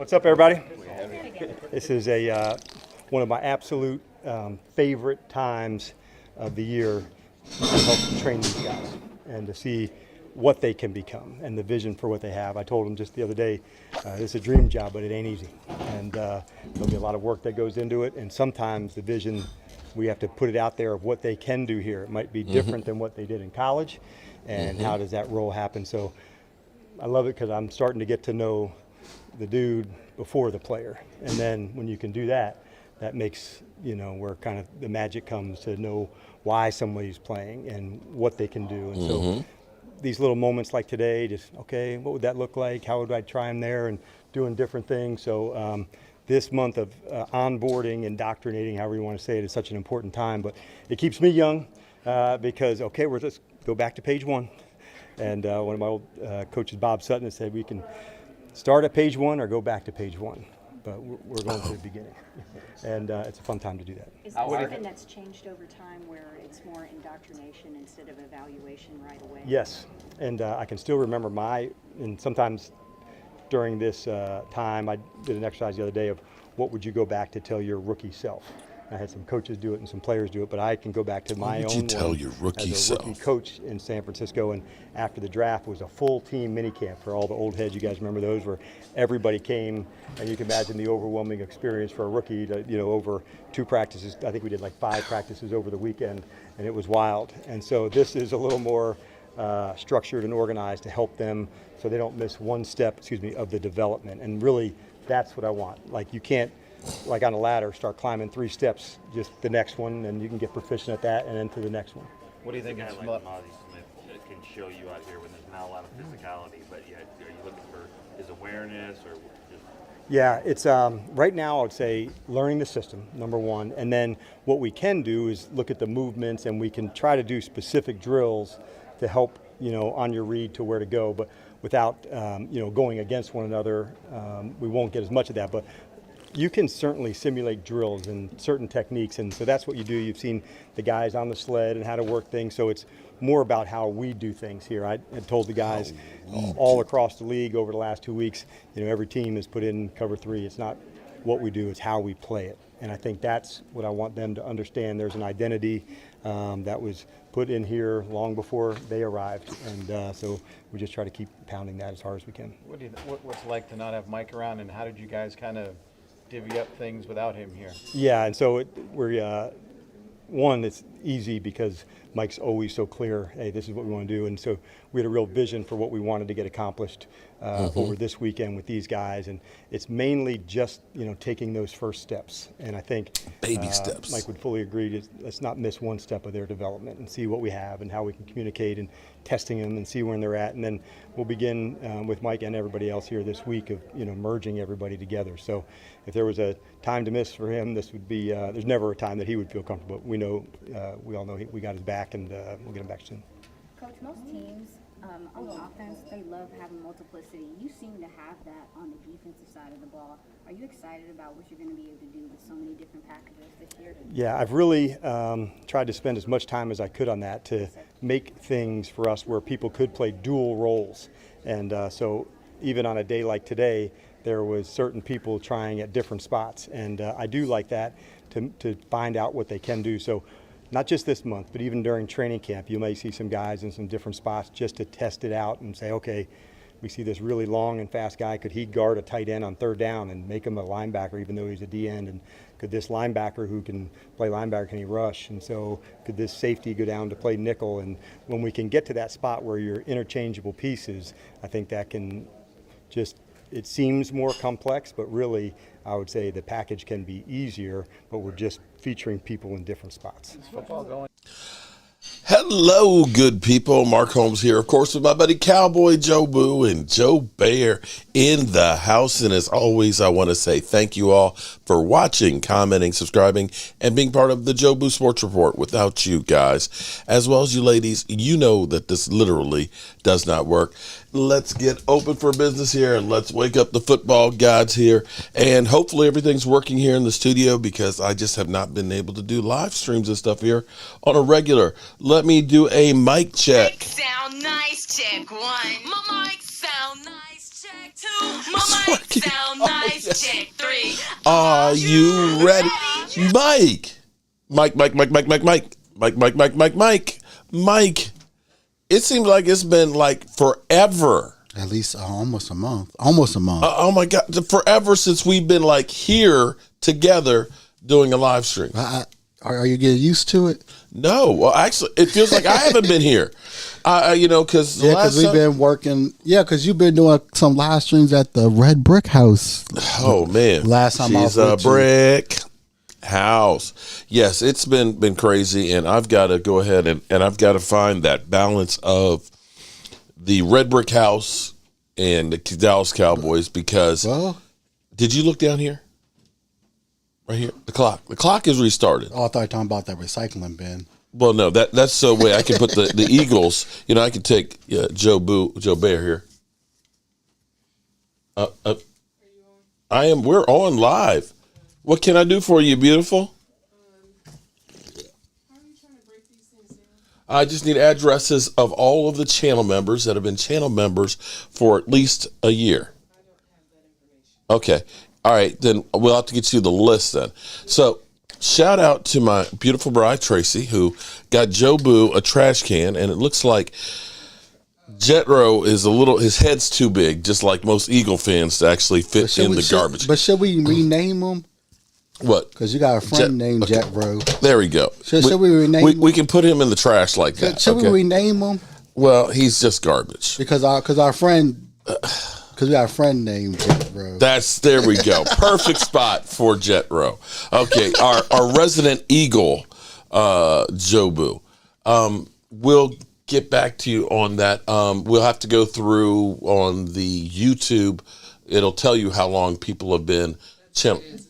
What's up, everybody? This is one of my absolute favorite times of the year to help train these guys and to see what they can become and the vision for what they have. I told them just the other day, it's a dream job, but it ain't easy. And there'll be a lot of work that goes into it. And sometimes the vision, we have to put it out there of what they can do here. It might be different than what they did in college. And how does that role happen? So I love it because I'm starting to get to know the dude before the player. And then when you can do that, that makes, where kind of the magic comes to know why somebody's playing and what they can do. And so these little moments like today, just, okay, what would that look like? How would I try them there? And doing different things. So this month of onboarding, indoctrinating, however you want to say it, is such an important time. But it keeps me young because, okay, we're just go back to page one. And one of my old coaches, Bob Sutton, has said we can start at page one or go back to page one. But we're going to the beginning. And it's a fun time to do that. Is there something that's changed over time where it's more indoctrination instead of evaluation right away? Yes. And I can still remember and sometimes during this time, I did an exercise the other day of what would you go back to tell your rookie self? I had some coaches do it and some players do it, but I can go back to my own What would you tell your rookie as a rookie coach in San Francisco. And after the draft was a full team minicamp for all the old heads. You guys remember those, where everybody came, and you can imagine the overwhelming experience for a rookie to, over 2 practices. I think we did like 5 practices over the weekend, and it was wild. And so this is a little more structured and organized to help them so they don't miss one step, of the development. And really, that's what I want. Like, you can't, like on a ladder, start climbing 3 steps, just the next one, and you can get proficient at that and then to the next one. What do you think? A guy like Mozzie Smith can show you out here when there's not a lot of physicality, but yet are you looking for his awareness or just? Yeah, it's right now I would say learning the system, number one, and then what we can do is look at the movements, and we can try to do specific drills to help, on your read to where to go, but without, going against one another. We won't get as much of that, but you can certainly simulate drills and certain techniques, and so that's what you do. You've seen the guys on the sled and how to work things, so it's more about how we do things here. I had told the guys all across the league over the last 2 weeks, every team has put in cover 3. It's not what we do, it's how we play it. And I think that's what I want them to understand. There's an identity that was put in here long before they arrived, and so we just try to keep pounding that as hard as we can. What's it like to not have Mike around, and how did you guys kind of divvy up things without him here? Yeah, and so it's easy because Mike's always so clear, hey, this is what we want to do. And so we had a real vision for what we wanted to get accomplished over this weekend with these guys. And it's mainly just, taking those first steps. And I think baby steps. Mike would fully agree let's not miss one step of their development and see what we have and how we can communicate and testing them and see where they're at. And then we'll begin with Mike and everybody else here this week of, merging everybody together. So if there was a time to miss for him, this would be, there's never a time that he would feel comfortable. We know, we all know we got his back, and we'll get him back soon. Coach, most teams on the offense, they love having multiplicity. You seem to have that on the defensive side of the ball. Are you excited about what you're going to be able to do with so many different packages this year? Yeah, I've really tried to spend as much time as I could on that to make things for us where people could play dual roles. And so even on a day like today, there was certain people trying at different spots. And I do like that to find out what they can do. So not just this month, but even during training camp, you may see some guys in some different spots just to test it out and say, okay, we see this really long and fast guy. Could he guard a tight end on 3rd down and make him a linebacker even though he's a D end? And could this linebacker who can play linebacker, can he rush? And so could this safety go down to play nickel? And when we can get to that spot where you're interchangeable pieces, I think that can just, it seems more complex, but really I would say the package can be easier, but we're just featuring people in different spots. Is football going? Hello, good people. Mark Holmes here, of course, with my buddy Cowboy Joe Boo and Joe Bear in the house. And as always, I want to say thank you all for watching, commenting, subscribing, and being part of the Joe Boo Sports Report. Without you guys, as well as you ladies, you know that this literally does not work. Let's get open for business here, and let's wake up the football gods here. And hopefully everything's working here in the studio, because I just have not been able to do live streams and stuff here on a regular. Let me do a mic check. Mic sound nice, check 1. My mic sound nice, check 2. My mic sound nice, Check 3. Are you ready? Mike. Mike. It seems like it's been like forever. At least almost a month. Almost a month. Oh my God. Forever since we've been like here together doing a live stream. Are you getting used to it? No. Well, actually, it feels like I haven't been here. Because we've been working. Yeah, because you've been doing some live streams at the Red Brick House. Oh man, last time she's I a was with brick house. Yes, it's been crazy, and I've got to go ahead and I've got to find that balance of the Red Brick House and the Dallas Cowboys. Because did you look down here? Right here, the clock is restarted. Oh, I thought you were talking about that recycling bin. Well, no, that's the way I can put the Eagles. I can take Joe Bear here. I am. We're on live. What can I do for you, beautiful? How are you trying to break these things down? I just need addresses of all of the channel members that have been channel members for at least a year. I don't have that information. Okay. All right. Then we'll have to get you the list then. So shout out to my beautiful bride, Tracy, who got Joe Boo a trash can, and it looks like Jetro is his head's too big, just like most Eagle fans, to actually fit in the garbage. But should we rename him? What? Because you got a friend named Jetro. There we go. Should we rename him? We can put him in the trash like that. Should we rename him? Well, he's just garbage. Because our friend... Because we got a friend named Jetro. There we go. Perfect spot for Jetro. Okay, our resident Eagle, Jobu. We'll get back to you on that. We'll have to go through on the YouTube. It'll tell you how long people have been. It's not in Drive.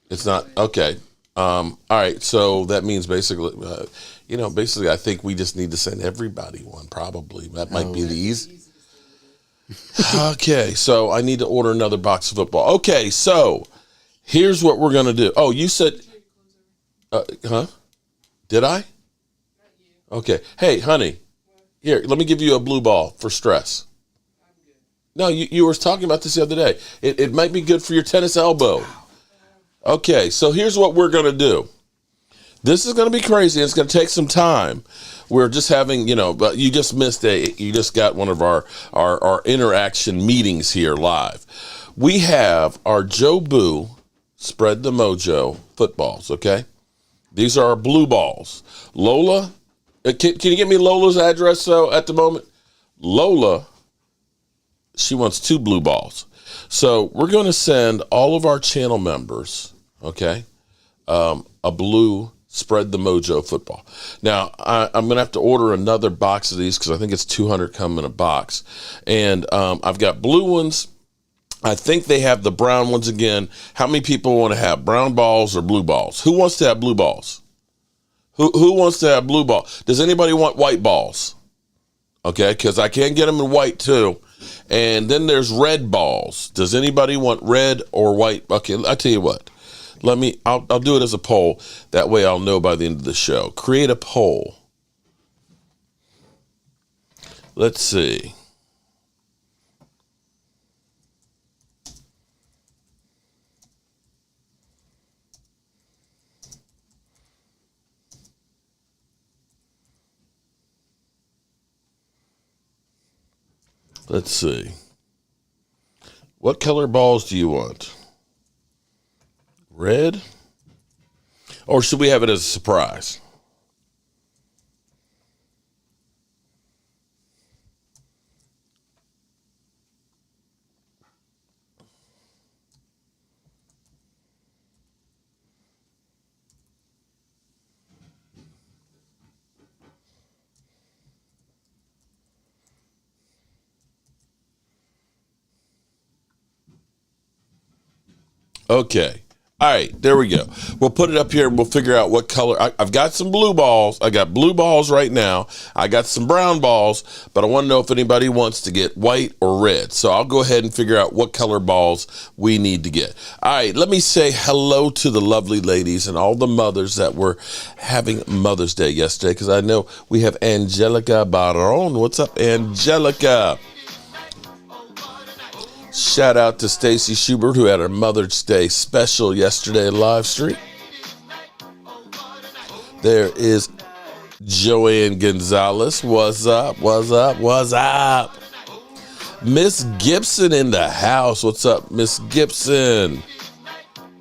It's not okay. All right, so that means basically, I think we just need to send everybody one. Probably that might be the easy. Okay, so I need to order another box of football. Okay, so here's what we're gonna do. Oh, you said, Did I? Okay. Hey, honey, here, let me give you a blue ball for stress. No, you were talking about this the other day. It might be good for your tennis elbow. Okay, so here's what we're gonna do. This is gonna be crazy. It's gonna take some time. We're just having, but you just got one of our interaction meetings here live. We have our Joe Boo Spread the Mojo footballs, okay? These are our blue balls. Lola, can you give me Lola's address at the moment? Lola, she wants 2 blue balls. So we're going to send all of our channel members, okay, a blue Spread the Mojo football. Now, I'm going to have to order another box of these because I think it's 200 come in a box. And I've got blue ones. I think they have the brown ones again. How many people want to have brown balls or blue balls? Who wants to have blue balls? Who wants to have blue ball? Does anybody want white balls? Okay, because I can get them in white too. And then there's red balls. Does anybody want red or white? Okay, I'll tell you what. I'll do it as a poll. That way I'll know by the end of the show. Create a poll. Let's see. Let's see. What color balls do you want? Red? Or should we have it as a surprise? Okay. All right, there we go. We'll put it up here and we'll figure out what color. I've got some blue balls. I got blue balls right now. I got some brown balls, but I want to know if anybody wants to get white or red. So I'll go ahead and figure out what color balls we need to get. All right, let me say hello to the lovely ladies and all the mothers that were having Mother's Day yesterday, because I know we have Angelica Baron. What's up, Angelica? Shout out to Stacy Schubert, who had her Mother's Day special yesterday live stream. There is Joanne Gonzalez. What's up? What's up? What's up? Miss Gibson in the house. What's up, Miss Gibson?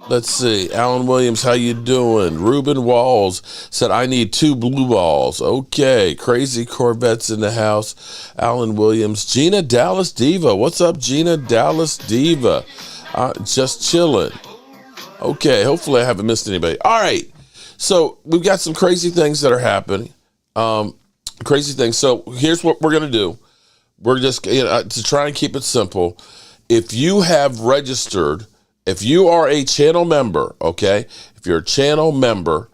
Let's see. Alan Williams, how you doing? Ruben Walls said, I need 2 blue balls. Okay. Crazy Corvettes in the house. Alan Williams. Gina Dallas Diva. What's up, Gina Dallas Diva? Just chilling. Okay. Hopefully I haven't missed anybody. All right. So we've got some crazy things that are happening. Crazy things. So here's what we're going to do. We're just, to try and keep it simple. If you have registered, if you are a channel member, okay, if you're a channel member,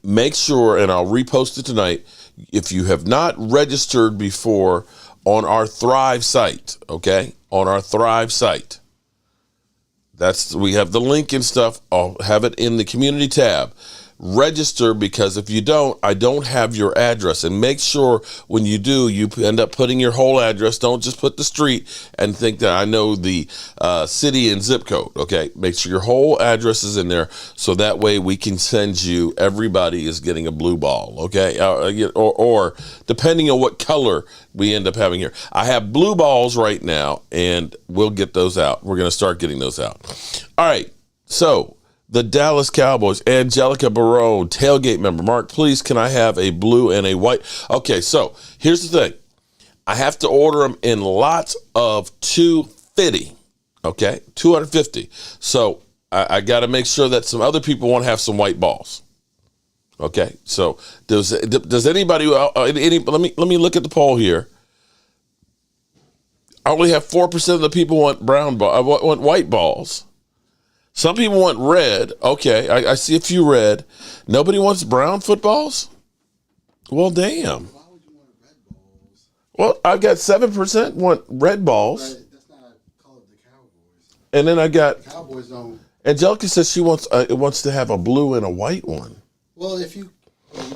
make sure, and I'll repost it tonight, if you have not registered before on our Thrive site, okay, on our Thrive site, we have the link and stuff. I'll have it in the community tab. Register, because if you don't, I don't have your address. And make sure when you do, you end up putting your whole address. Don't just put the street and think that I know the city and zip code. Okay, make sure your whole address is in there, so that way we can send you. Everybody is getting a blue ball. Okay, or depending on what color we end up having here. I have blue balls right now, and we'll get those out. We're going to start getting those out. All right, so. The Dallas Cowboys, Angelica Barone, tailgate member. Mark, please, can I have a blue and a white? Okay, so here's the thing. I have to order them in lots of 250, okay, 250. So I got to make sure that some other people want to have some white balls. Okay, so does anybody, let me look at the poll here. I only have 4% of the people want want white balls. Some people want red. Okay, I see a few red. Nobody wants brown footballs? Well, damn. Why would you want red balls? Well, I've got 7% want red balls. That's not a color of the Cowboys. And then I got The Cowboys don't. Angelica says she wants to have a blue and a white one. Well,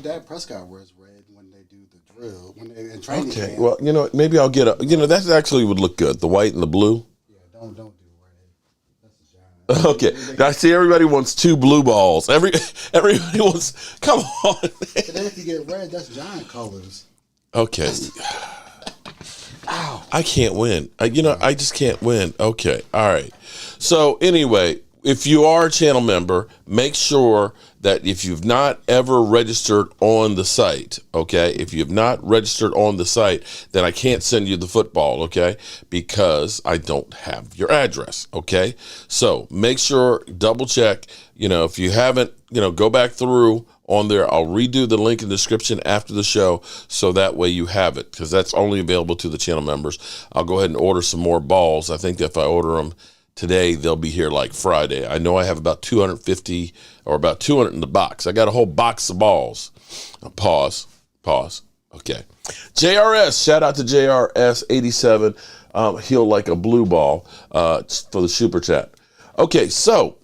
Dak Prescott wears red when they do the drill, when they in training Okay, camp. well, maybe I'll get that actually would look good. The white and the blue. Yeah, don't do red. That's a giant. Okay, I see everybody wants 2 blue balls. Everybody wants. Come on. But then if you get red, that's giant colors. Okay. I can't win. I just can't win. Okay. All right. So anyway, if you are a channel member, make sure that if you've not ever registered on the site, okay, if you've not registered on the site, then I can't send you the football, okay, because I don't have your address, okay? So make sure, double check, if you haven't, go back through on there. I'll redo the link in the description after the show, so that way you have it, because that's only available to the channel members. I'll go ahead and order some more balls. I think that if I order them today, they'll be here like Friday. I know I have about 250 or about 200 in the box. I got a whole box of balls. Pause. Okay. JRS, shout out to JRS 87. He'll like a blue ball for the super chat. Okay, so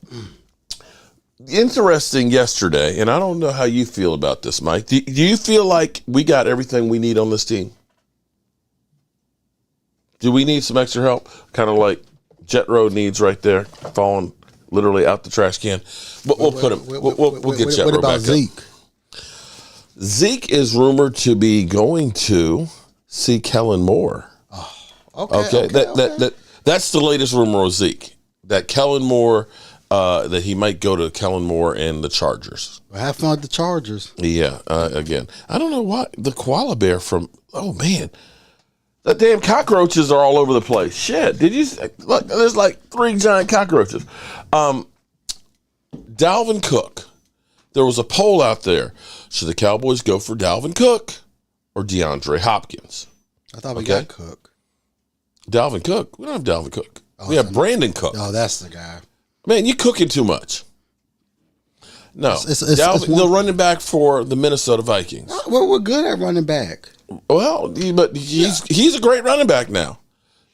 interesting yesterday, and I don't know how you feel about this, Mike. Do you feel like we got everything we need on this team? Do we need some extra help? Kind of like Jet Road needs right there, falling literally out the trash can. But we'll put him. We'll get Jet Road back up. What about Zeke? Zeke is rumored to be going to see Kellen Moore. Okay. That's the latest rumor of Zeke. That Kellen Moore, that he might go to Kellen Moore and the Chargers. Well, have fun at the Chargers. Yeah. Again, I don't know why the koala bear from. Oh man. The damn cockroaches are all over the place. Shit. Did you look? There's like 3 giant cockroaches. Dalvin Cook. There was a poll out there. Should the Cowboys go for Dalvin Cook or DeAndre Hopkins? I thought we got Cook. Dalvin Cook? We don't have Dalvin Cook. We have Brandon Cook. Oh, that's the guy. Man, you're cooking too much. No. It's the running back for the Minnesota Vikings. Well, we're good at running back. Well, but he's a great running back now.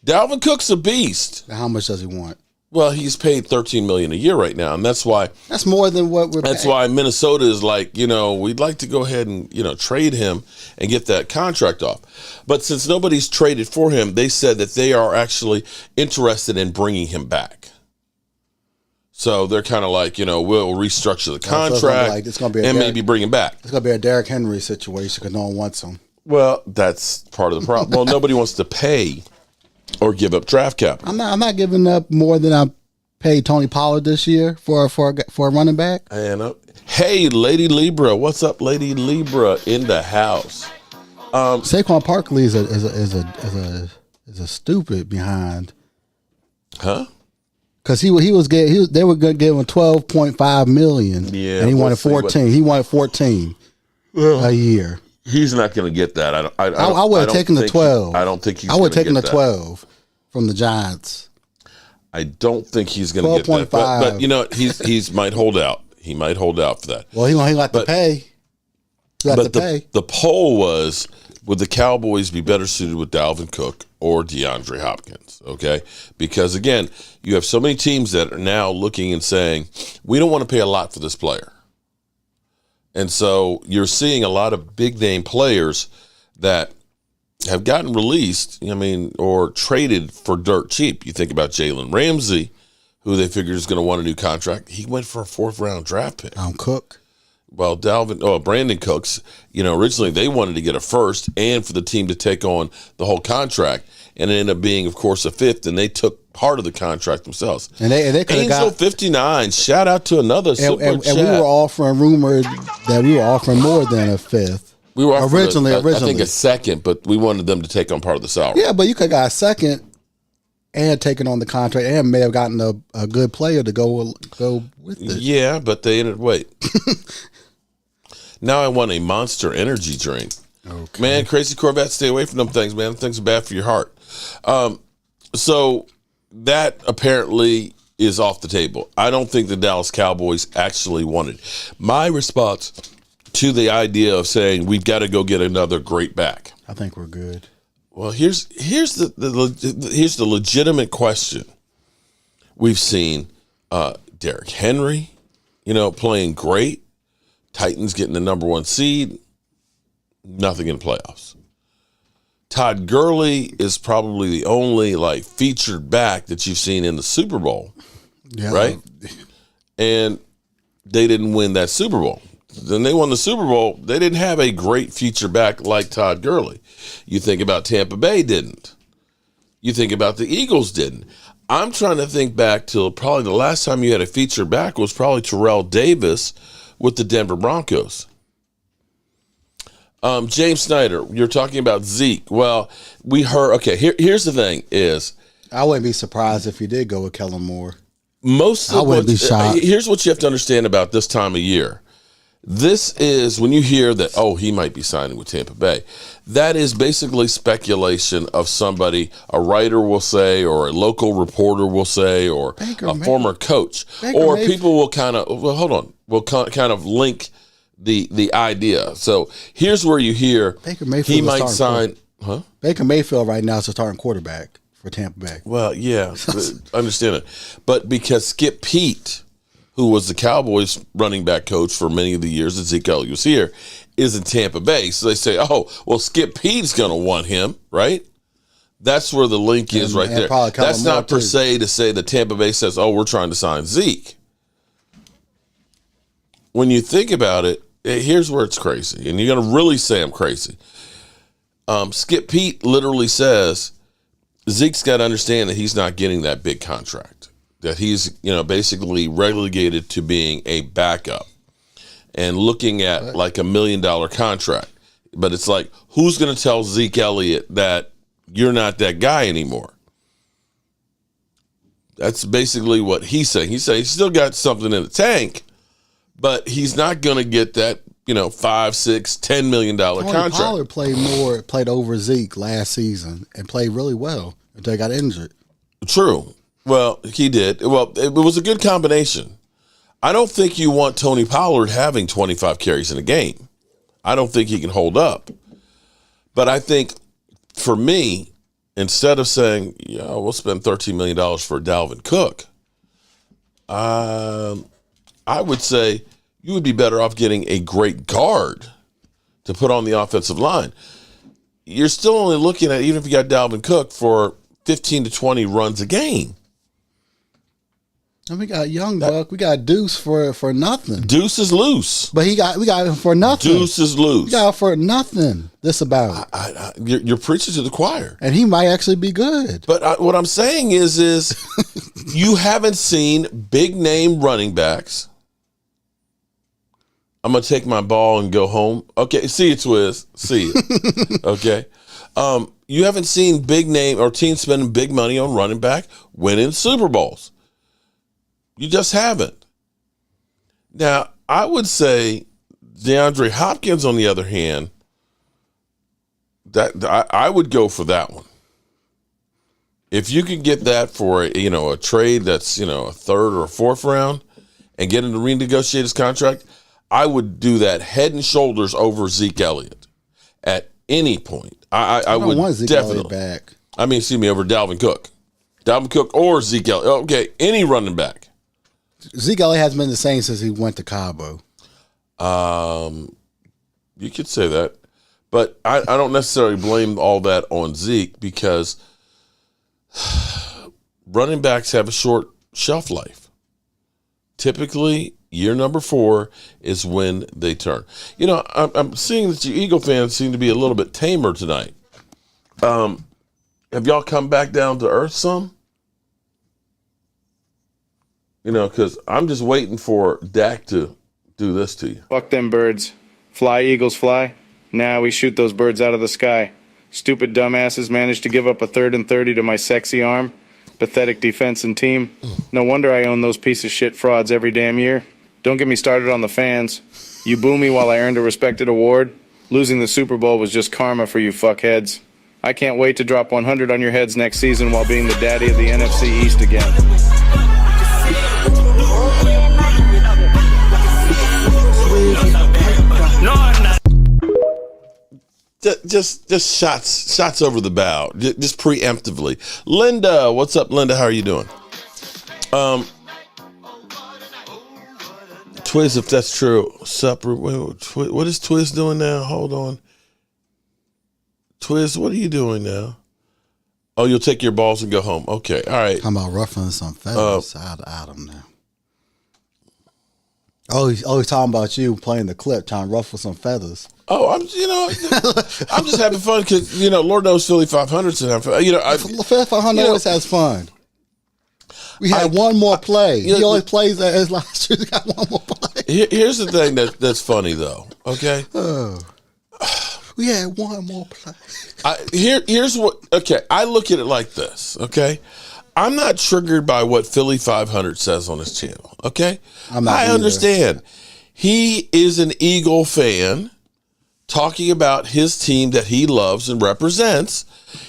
Dalvin Cook's a beast. Now, how much does he want? Well, he's paid $13 million a year right now, and that's why. That's more than what we're. That's paying. why Minnesota is like, we'd like to go ahead and trade him and get that contract off. But since nobody's traded for him, they said that they are actually interested in bringing him back. So they're kind of like, we'll restructure the contract and maybe bring him back. It's going to be a Derrick Henry situation because no one wants him. Well, that's part of the problem. Well, nobody wants to pay or give up draft capital. I'm not giving up more than I paid Tony Pollard this year for a running back. And hey, Lady Libra, what's up, Lady Libra in the house? Saquon Barkley is a stupid behind. Huh? Because they were going to give him $12.5 million. Yeah, and he wanted 14. He wanted 14 a year. He's not going to get that. I would have taken the 12. I don't think he's. I would have taken the that. 12 from the Giants. I don't think he's going to get that. But you know what? He's might hold out. He might hold out for that. Well, he got to pay. The poll was, would the Cowboys be better suited with Dalvin Cook or DeAndre Hopkins? Okay, because again, you have so many teams that are now looking and saying, we don't want to pay a lot for this player. And so you're seeing a lot of big name players that have gotten released, or traded for dirt cheap. You think about Jalen Ramsey, who they figured is going to want a new contract. He went for a 4th round draft pick. Cook. Well, Brandon Cooks, originally they wanted to get a 1st and for the team to take on the whole contract. And it ended up being, of course, a 5th, and they took part of the contract themselves. And they could have Angel got 59. Shout out to another super chat. And we were offering rumored that we were offering more than a 5th. We were offering originally. I think a 2nd, but we wanted them to take on part of the salary. Yeah, but you could have got a 2nd and taken on the contract, and may have gotten a good player to go with it. Yeah, but they ended. Wait. Now I want a Monster Energy drink. Okay. Man, Crazy Corvette, stay away from them things, man. Them things are bad for your heart. So that apparently is off the table. I don't think the Dallas Cowboys actually wanted. My response to the idea of saying we've got to go get another great back. I think we're good. Well, here's the legitimate question. We've seen Derrick Henry, playing great. Titans getting the number 1 seed. Nothing in the playoffs. Todd Gurley is probably the only featured back that you've seen in the Super Bowl, right? And they didn't win that Super Bowl. Then they won the Super Bowl. They didn't have a great feature back like Todd Gurley. You think about Tampa Bay didn't. You think about the Eagles didn't. I'm trying to think back to probably the last time you had a feature back was probably Terrell Davis with the Denver Broncos. James Snyder, you're talking about Zeke. Well, we heard. Okay, here's the thing: is I wouldn't be surprised if he did go with Kellen Moore. I wouldn't be shocked. Here's what you have to understand about this time of year. This is when you hear that, he might be signing with Tampa Bay. That is basically speculation of somebody, a writer will say, or a local reporter will say, or former coach. Or people will kind of link the idea. So here's where you hear Baker Mayfield he might sign. Huh? Baker Mayfield right now is the starting quarterback for Tampa Bay. Well, yeah, I understand it. But because Skip Pete, who was the Cowboys running back coach for many of the years that Zeke Elliott was here, is in Tampa Bay. So they say, Skip Pete's going to want him, right? That's where the link is right there. That's not per se to say that Tampa Bay says, we're trying to sign Zeke. When you think about it, here's where it's crazy. And you're going to really say I'm crazy. Skip Pete literally says Zeke's got to understand that he's not getting that big contract. That he's, basically relegated to being a backup and looking at like $1 million contract. But it's like, who's going to tell Zeke Elliott that you're not that guy anymore? That's basically what he's saying. He's saying he's still got something in the tank, but he's not going to get that, $5, $6, $10 million contract. Pollard played over Zeke last season and played really well until he got injured. True. Well, he did. Well, it was a good combination. I don't think you want Tony Pollard having 25 carries in a game. I don't think he can hold up. But I think, for me, instead of saying, we'll spend $13 million for Dalvin Cook, I would say you would be better off getting a great guard to put on the offensive line. You're still only looking at, even if you got Dalvin Cook, for 15 to 20 runs a game. And we got Young Buck. We got Deuce for nothing. Deuce is loose. But we got him for nothing. Deuce is loose. We got him for nothing. This about it. You're preaching to the choir. And he might actually be good. But what I'm saying is you haven't seen big name running backs. I'm going to take my ball and go home. Okay, see you, Twiz. See you. Okay. You haven't seen big name or teams spending big money on running back winning Super Bowls. You just haven't. Now, I would say DeAndre Hopkins, on the other hand, that I would go for that one. If you could get that for a trade that's a third or a fourth round and get him to renegotiate his contract, I would do that head and shoulders over Zeke Elliott at any point. I would want Zeke definitely Elliott back. Over Dalvin Cook or Zeke Elliott. Okay, any running back. Zeke Elliott has been the same since he went to Cabo. You could say that, but I don't necessarily blame all that on Zeke because running backs have a short shelf life. Typically, year number 4 is when they turn. I'm seeing that you Eagle fans seem to be a little bit tamer tonight. Have y'all come back down to earth some? Because I'm just waiting for Dak to do this to you. Fuck them birds. Fly, Eagles, fly. Now we shoot those birds out of the sky. Stupid dumbasses managed to give up a 3rd and 30 to my sexy arm. Pathetic defense and team. No wonder I own those piece of shit frauds every damn year. Don't get me started on the fans. You boo me while I earned a respected award. Losing the Super Bowl was just karma for you fuckheads. I can't wait to drop 100 on your heads next season while being the daddy of the NFC East again. Just shots over the bow, just preemptively. Linda, what's up, Linda? How are you doing? Twiz, if that's true, what is Twiz doing now? Hold on. Twiz, what are you doing now? Oh, you'll take your balls and go home. Okay, all right. How about ruffling some feathers out of Adam now? Oh, he's talking about you playing the clip, trying to ruffle some feathers. Oh, I'm just having fun because Lord knows Philly 500's and Philly 500 always has fun. We had one more play. He always plays as last year. He got one more play. Here's the thing that's funny though. Okay. Oh, we had one more play. Here's what. Okay, I look at it like this. Okay. I'm not triggered by what Philly 500 says on his channel, okay? I understand. He is an Eagle fan talking about his team that he loves and represents.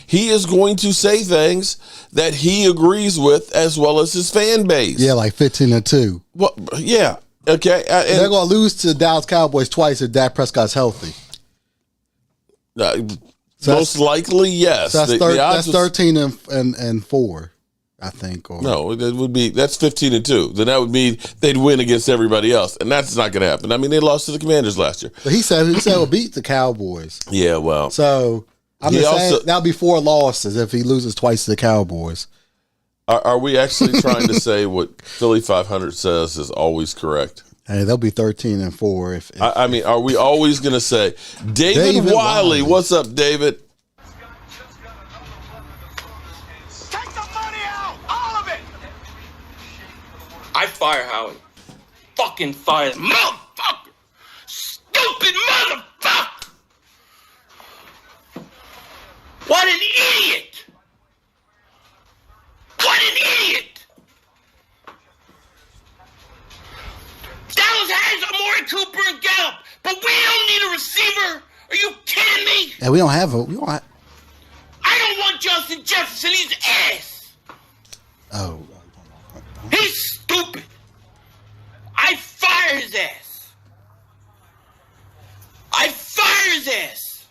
He is going to say things that he agrees with as well as his fan base. Yeah, like 15-2. Well, yeah, okay. And they're going to lose to the Dallas Cowboys twice if Dak Prescott's healthy. Most likely, yes. So that's 13-4. I think. Or no, that's 15-2. Then that would mean they'd win against everybody else, and that's not going to happen. I mean, they lost to the Commanders last year. But he said we'll beat the Cowboys. Yeah, well, so I'm just saying that'll be 4 losses if he loses twice to the Cowboys. Are we actually trying to say what Philly 500 says is always correct? Hey, they'll be 13-4. If I mean, are we always going to say David Wiley? What's up, David? I fire Howie. Fucking fire. Motherfucker! Stupid motherfucker! What an idiot! What an idiot! Dallas has Amari Cooper and Gallup, but we don't need a receiver. Are you kidding me? And we don't have. I don't want Justin Jefferson. He's ass. Oh. He's stupid. I fire his ass. I fire his ass.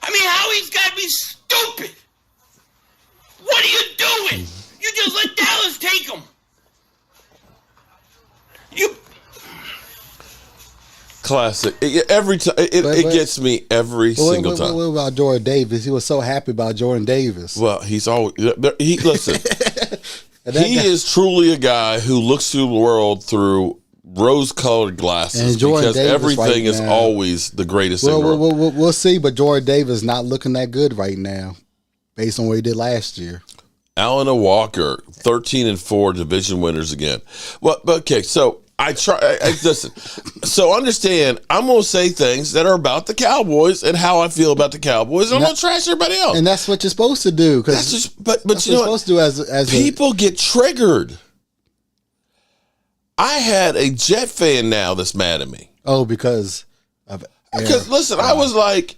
I mean, Howie's got to be stupid. What are you doing? You just let Dallas take him. Classic. Every time it gets me every single time. What about Jordan Davis? He was so happy about Jordan Davis. Well, he's always listen. He is truly a guy who looks through the world through rose-colored glasses because Davis everything right is now, always the greatest in the world. We'll see, but Jordan Davis not looking that good right now, based on what he did last year. Alan and Walker, 13-4 division winners again. Well, okay, so listen. So understand, I'm going to say things that are about the Cowboys and how I feel about the Cowboys. I'm going to trash everybody else, and that's what you're supposed to do. That's just, but that's you know what you're supposed to do as people get triggered. I had a Jet fan now that's mad at me. Oh, because listen, I was like,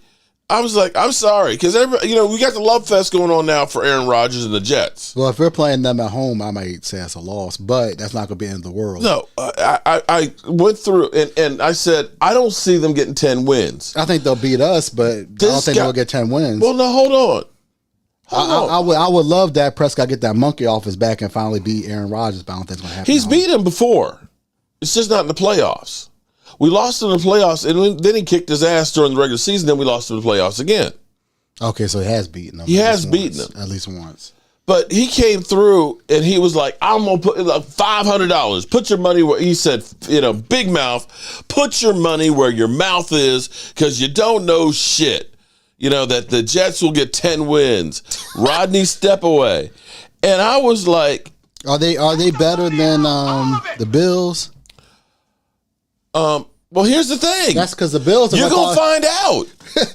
I'm sorry, because we got the love fest going on now for Aaron Rodgers and the Jets. Well, if we're playing them at home, I might say it's a loss, but that's not going to be the end of the world. No, I went through and I said I don't see them getting 10 wins. I think they'll beat us, but I don't think they'll get 10 wins. Well, no, hold on. I would love that Prescott get that monkey off his back and finally beat Aaron Rodgers, but I don't think it's going to happen. He's beat him before. It's just not in the playoffs. We lost in the playoffs, and then he kicked his ass during the regular season. Then we lost in the playoffs again. Okay, so he has beaten them. He has beaten them at least once. But he came through, and he was like, "I'm gonna put like $500. Put your money where," he said, big mouth. Put your money where your mouth is, because you don't know shit. That the Jets will get 10 wins. Rodney, step away. And I was like, "Are they better than the Bills?" Well, here's the thing. That's because the Bills are You're going to find out.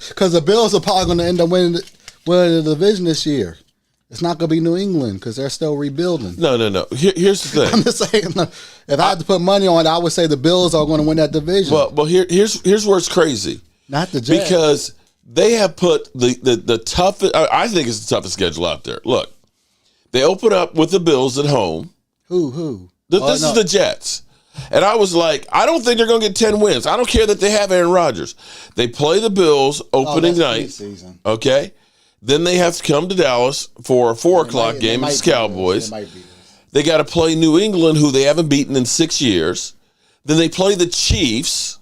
Because the Bills are probably going to end up winning the division this year. It's not going to be New England because they're still rebuilding. No. Here's the thing. I'm just saying, if I had to put money on it, I would say the Bills are going to win that division. Well, here's where it's crazy. Not the Jets. Because they have put the toughest, I think it's the toughest schedule out there. Look, they open up with the Bills at home. Who? This is the Jets. And I was like, I don't think they're going to get 10 wins. I don't care that they have Aaron Rodgers. They play the Bills opening night. Season. Okay? Then they have to come to Dallas for a 4 o'clock game against Cowboys. They got to play New England, who they haven't beaten in 6 years. Then they play the Chiefs.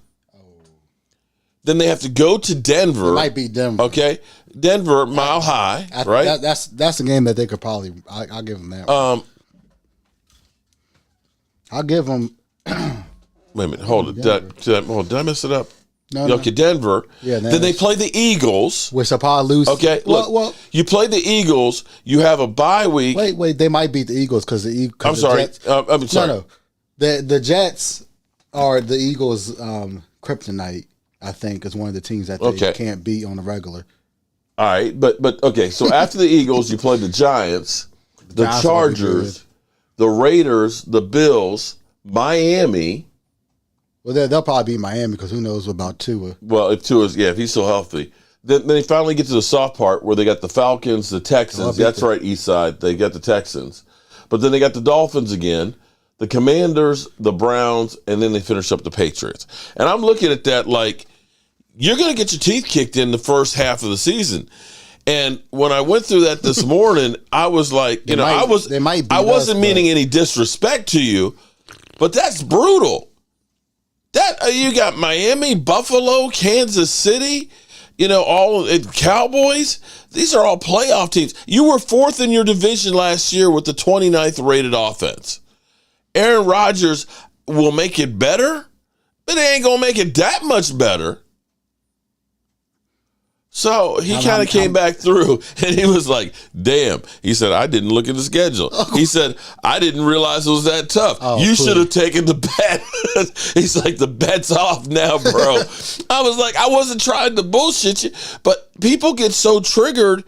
Then they have to go to Denver. They might beat Denver. Okay? Denver, Mile High, right? That's a game that they could probably. I'll give them that. I'll give them. Wait a minute. Hold it. Did I mess it up? No. Okay, Denver. Yeah. Then they play the Eagles. Which they'll probably lose. Okay, look. Well, you play the Eagles. You have a bye week. Wait. They might beat the Eagles because the Eagles. I'm sorry. I'm sorry. No. The Jets are the Eagles' kryptonite. I think is one of the teams that they can't beat on the regular. All right, but okay. So after the Eagles, you play the Giants, the Chargers, the Raiders, the Bills, Miami. Well, they'll probably beat Miami because who knows about Tua. Well, if he's still healthy. Then they finally get to the soft part where they got the Falcons, the Texans. That's right, East Side. They got the Texans. But then they got the Dolphins again, the Commanders, the Browns, and then they finish up the Patriots. And I'm looking at that like, you're going to get your teeth kicked in the first half of the season. And when I went through that this morning, I was like, I wasn't meaning any disrespect to you, but that's brutal. That you got Miami, Buffalo, Kansas City, all Cowboys. These are all playoff teams. You were 4th in your division last year with the 29th rated offense. Aaron Rodgers will make it better, but they ain't gonna make it that much better. So he kind of came back through, and he was like, damn. He said, I didn't look at the schedule. He said, I didn't realize it was that tough. You should have taken the bet. He's like, the bet's off now, bro. I was like, I wasn't trying to bullshit you, but people get so triggered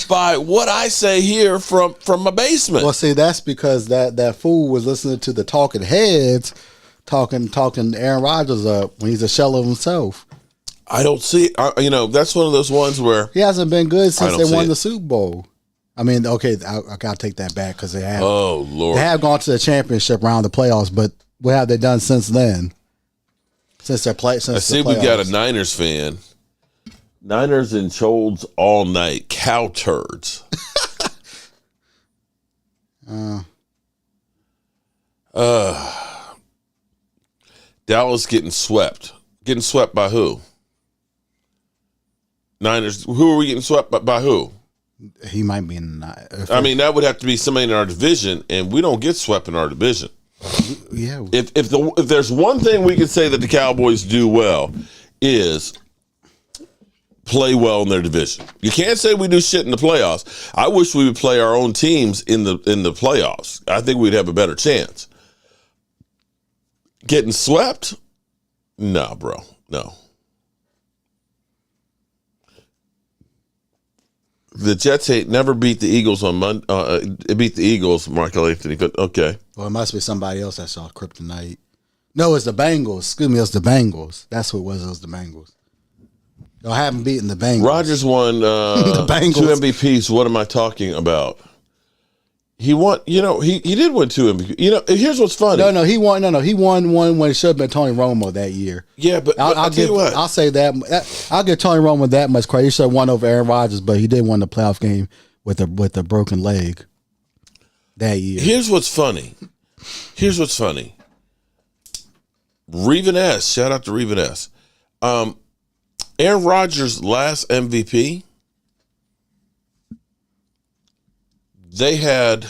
by what I say here from my basement. Well, see, that's because that fool was listening to the talking heads talking Aaron Rodgers up when he's a shell of himself. I don't see it. That's one of those ones where he hasn't been good since they won the Super Bowl. I mean, okay, I gotta take that back because they have. Oh Lord, they have gone to the championship round, the playoffs, but what have they done since then? Since their play, since I see the we playoffs? got a Niners fan. Niners and Cholds all night. Cow turds. Dallas getting swept Getting swept by who? Niners. Who are we getting swept by who? He might be in the. I mean, that would have to be somebody in our division, and we don't get swept in our division. Yeah. If there's one thing we can say that the Cowboys do well is play well in their division. You can't say we do shit in the playoffs. I wish we would play our own teams in the playoffs. I think we'd have a better chance. Getting swept? No, bro. No. The Jets never beat the Eagles on Monday. It beat the Eagles, Michael Anthony. But okay. Well, it must be somebody else that saw kryptonite. No, it's the Bengals. Excuse me, it's the Bengals. That's what it was. It was the Bengals. Y'all haven't beaten the Bengals. Rodgers won the Bengals. 2 MVPs. What am I talking about? He won. You know, he did win 2 MVPs. You know, here's what's funny. No, he won. No, he won one when it should have been Tony Romo that year. Yeah, but I'll tell you what. I'll say that. I'll give Tony Romo that much credit. He should have won over Aaron Rodgers, but he did win the playoff game with a broken leg that year. Here's what's funny. Reven S. Shout out to Reven S. Aaron Rodgers' last MVP, they had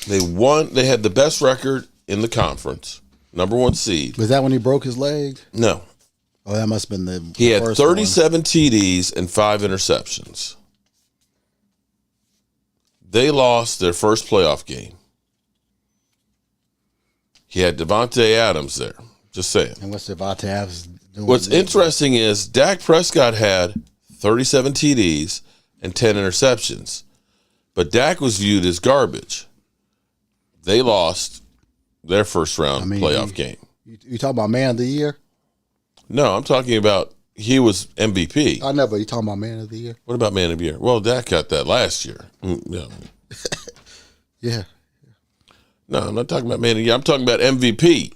the best record in the conference, number 1 seed. Was that when he broke his leg? No. Oh, that must have been He had first 37 TDs and 5 interceptions. They lost their first playoff game. He had Devontae Adams there. Just saying. And what's Devontae Adams doing? What's interesting is Dak Prescott had 37 TDs and 10 interceptions, but Dak was viewed as garbage. They lost their first round playoff game. You talking about man of the year? No, I'm talking about he was MVP. I know, but you talking about man of the year? What about man of the year? Well, Dak got that last year. Yeah. Yeah. No, I'm not talking about man of the year. I'm talking about MVP.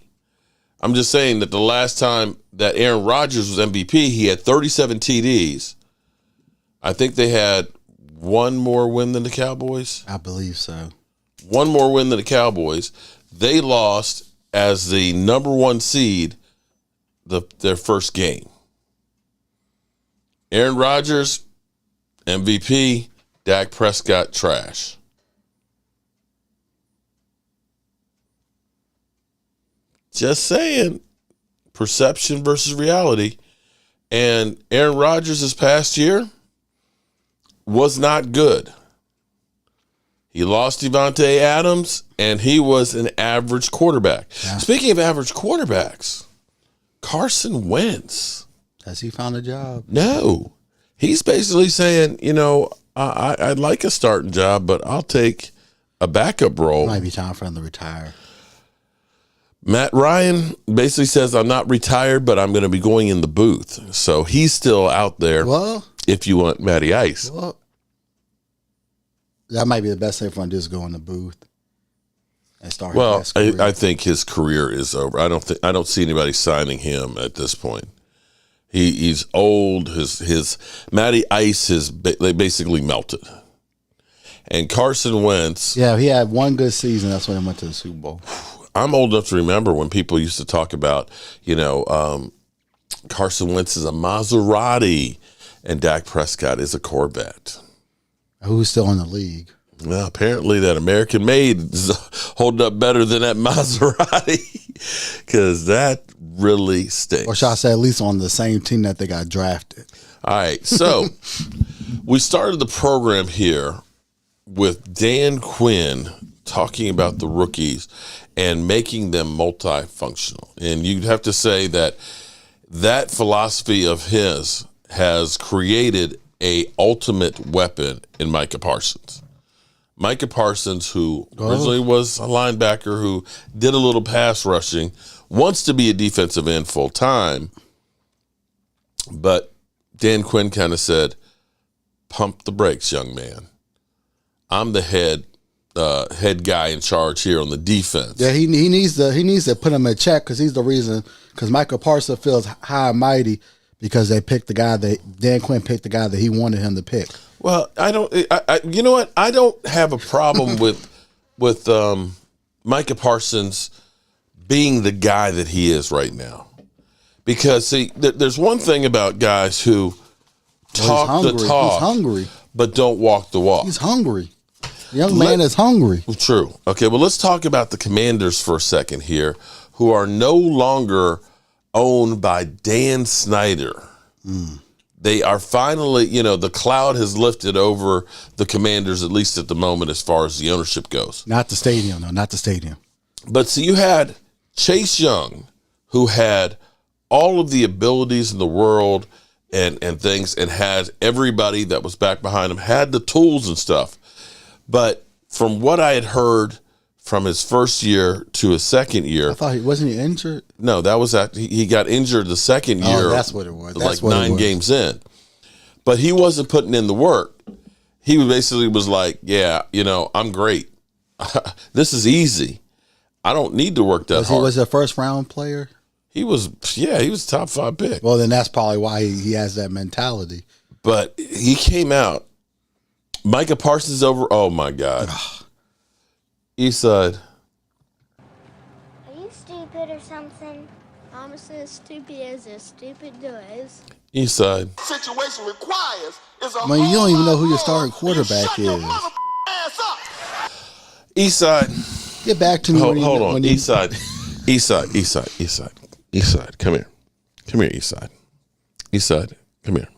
I'm just saying that the last time that Aaron Rodgers was MVP, he had 37 TDs. I think they had one more win than the Cowboys. I believe so. One more win than the Cowboys. They lost as the number 1 seed their first game. Aaron Rodgers, MVP. Dak Prescott, trash. Just saying, perception versus reality. And Aaron Rodgers this past year was not good. He lost Devontae Adams, and he was an average quarterback. Yeah. Speaking of average quarterbacks, Carson Wentz. Has he found a job? No. He's basically saying, I'd like a starting job, but I'll take a backup role. It might be time for him to retire. Matt Ryan basically says, I'm not retired, but I'm going to be going in the booth. So he's still out there. Well, if you want Matty Ice. Well, that might be the best thing for him to just go in the booth and start. Well, I think his career is over. I don't see anybody signing him at this point. He's old. His Matty Ice they basically melted. And Carson Wentz. Yeah, he had one good season. That's when he went to the Super Bowl. I'm old enough to remember when people used to talk about, Carson Wentz is a Maserati and Dak Prescott is a Corvette. Who's still in the league? Well, apparently that American made is holding up better than that Maserati because that really stinks. Or should I say at least on the same team that they got drafted. All right, so we started the program here with Dan Quinn talking about the rookies and making them multifunctional. And you'd have to say that philosophy of his has created a ultimate weapon in Micah Parsons. Micah Parsons, who originally was a linebacker who did a little pass rushing, wants to be a defensive end full time. But Dan Quinn kind of said, pump the brakes, young man. I'm the head guy in charge here on the defense. Yeah, he needs to put him in check because he's the reason. Because Michael Parsons feels high and mighty because they picked the guy that Dan Quinn picked the guy that he wanted him to pick. Well, you know what? I don't have a problem with Micah Parsons being the guy that he is right now, Because see, there's one thing about guys who talk the talk, He's hungry. but don't walk the walk. He's hungry. The young man is hungry. True. Okay, well, let's talk about the Commanders for a second here, who are no longer owned by Dan Snyder. They are finally, the cloud has lifted over the Commanders, at least at the moment, as far as the ownership goes. Not the stadium, though. Not the stadium. But see, you had Chase Young, who had all of the abilities in the world and things, and had everybody that was back behind him, had the tools and stuff. But from what I had heard from his first year to his second year, I thought wasn't he injured? No, that was he got injured the second year. Oh, that's what it was. Like 9 games in. But he wasn't putting in the work. He basically was like, yeah, I'm great. This is easy. I don't need to work that hard. He was a first round player? He was top 5 pick. Well, then that's probably why he has that mentality. But he came out. Micah Parsons over. Oh my God. Eastside. Are you stupid or something? I'm as stupid as a stupid does. Eastside. Situation requires is a You don't even know who your starting quarterback is. Eastside. Get back to me. Hold on. Eastside. Come here. Eastside. Eastside. Come here.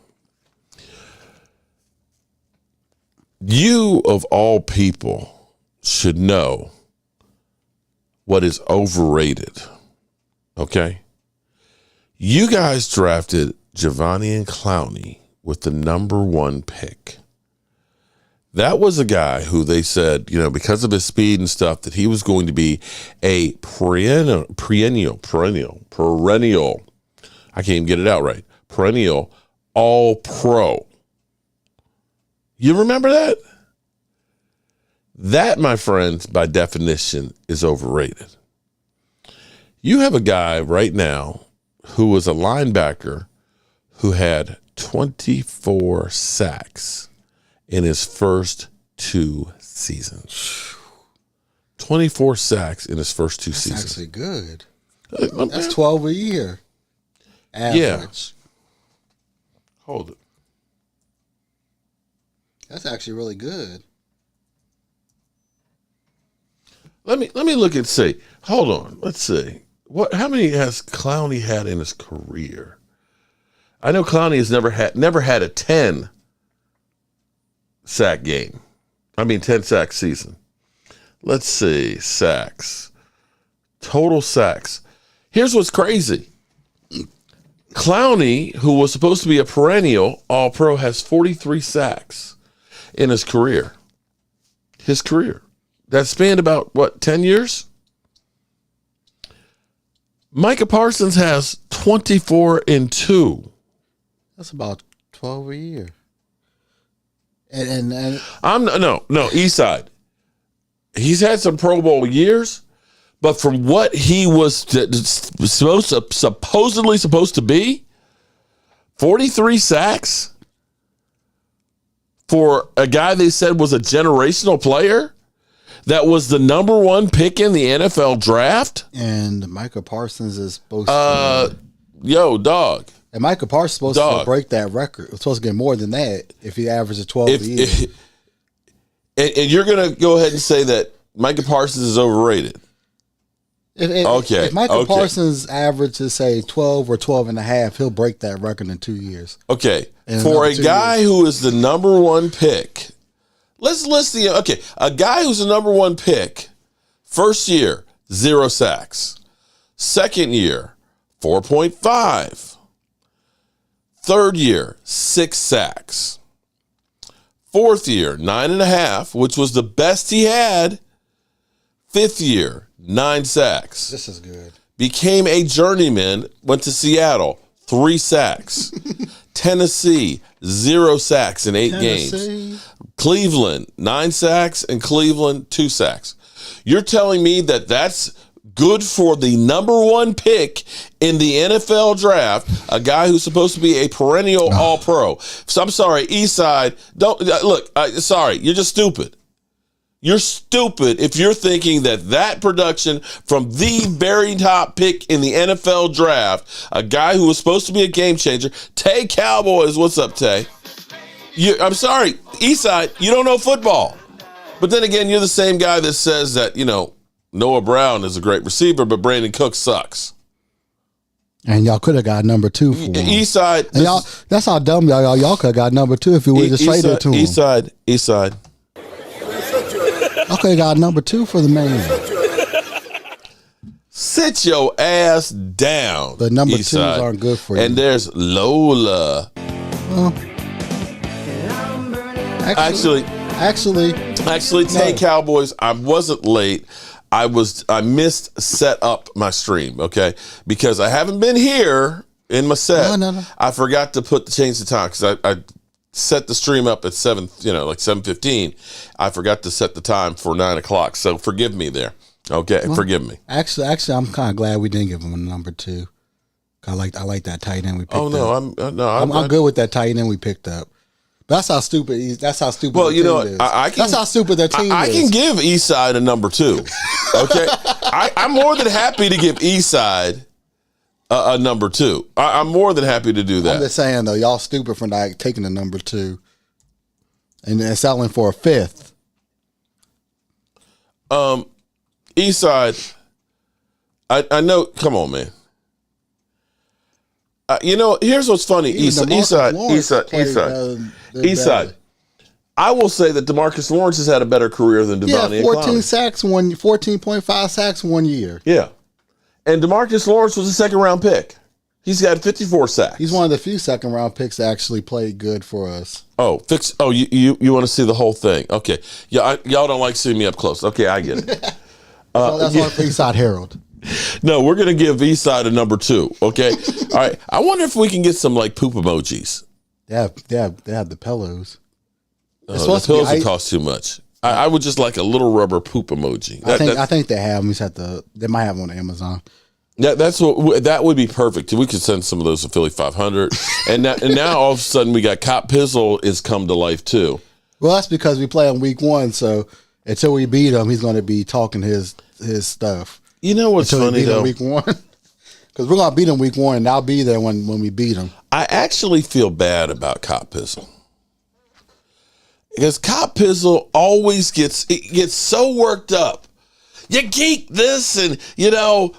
You, of all people, should know what is overrated. Okay? You guys drafted Giovanni and Clowney with the number 1 pick. That was a guy who they said, because of his speed and stuff, that he was going to be a perennial, I can't even get it out right, perennial all-pro. You remember that? That, my friends, by definition, is overrated. You have a guy right now who was a linebacker who had 24 sacks in his first 2 seasons. 24 sacks in his first 2 seasons. That's actually good. That's 12 a year. Average. Yeah. Hold it. That's actually really good. Let me look and see. Hold on. Let's see. How many has Clowney had in his career? I know Clowney has never had a 10 sack game. 10 sack season. Let's see. Sacks. Total sacks. Here's what's crazy. Clowney, who was supposed to be a perennial all-pro, has 43 sacks in his career. That spanned about, 10 years? Micah Parsons has 24 and 2. That's about 12 a year. And no, Eastside. He's had some Pro Bowl years, but from what he was supposedly supposed to be, 43 sacks for a guy they said was a generational player that was the number 1 pick in the NFL draft. And Micah Parsons is supposed to. Dog. And Micah Parsons is supposed to break that record. He's supposed to get more than that if he averages 12 a year. And you're going to go ahead and say that Micah Parsons is overrated. If Micah Parsons averages, say, 12 or 12 and a half, he'll break that record in 2 years. Okay. For a guy who is the number 1 pick, let's list a guy who's the number 1 pick, first year, 0 sacks. Second year, 4.5. Third year, 6 sacks. Fourth year, 9.5, which was the best he had. Fifth year, 9 sacks. This is good. Became a journeyman, went to Seattle, 3 sacks. Tennessee, 0 sacks in 8 games. Cleveland, 9 sacks, and Cleveland, 2 sacks. You're telling me that that's good for the number 1 pick in the NFL draft, a guy who's supposed to be a perennial all-pro. So I'm sorry, Eastside, don't look. Sorry, you're just stupid. You're stupid if you're thinking that production from the very top pick in the NFL draft, a guy who was supposed to be a game changer, Tay Cowboys, what's up, Tay? I'm sorry, Eastside, you don't know football. But then again, you're the same guy that says that, Noah Brown is a great receiver, but Brandon Cooks sucks. And y'all could have got number 2 for him. Eastside. And y'all, that's how dumb y'all could have got number 2 if you would have just traded to him. Eastside. I could have got number 2 for the man. Sit your ass down. But number Eastside. 2s aren't good for you. And there's Lola. Actually, Tay Cowboys, I wasn't late. I missed set up my stream, okay? Because I haven't been here in my set. No. I forgot to change the time because I set the stream up at 7:15. I forgot to set the time for 9 o'clock. So forgive me there. Okay, forgive me. Actually, I'm kind of glad we didn't give him a number 2. I like that tight end we picked up. I'm good with that tight end we picked up. That's how stupid. That's how stupid. Well, the team is. That's how stupid their team is. I can give Eastside a number 2. Okay, I'm more than happy to give Eastside a number 2. I'm more than happy to do that. I'm just saying though, y'all stupid for not taking a number 2 and then selling for a 5th. Eastside, I know. Come on, man. Here's what's funny. Eastside. I will say that DeMarcus Lawrence has had a better career than Devontae. Yeah, 14.5 sacks 1 year. Yeah, and DeMarcus Lawrence was a second-round pick. He's got 54 sacks. He's one of the few second-round picks that actually played good for us. Oh, you want to see the whole thing? Okay, yeah, y'all don't like seeing me up close. Okay, I get it. So that's why for Eastside Herald. No, we're gonna give Eastside a number 2. Okay, all right. I wonder if we can get some poop emojis. They have the pillows. The pillows would cost too much. I would just like a little rubber poop emoji. I think they have them. They might have them on Amazon. That would be perfect. We could send some of those to Philly 500, and now all of a sudden we got Cop Pizzle is come to life too. Well, that's because we play on week 1, so until we beat him, he's going to be talking his stuff. You know what's funny though? Week 1, because we're going to beat him week 1, and I'll be there when we beat him. I actually feel bad about Cop Pizzle. Because Cop Pizzle always gets so worked up. You geek this, and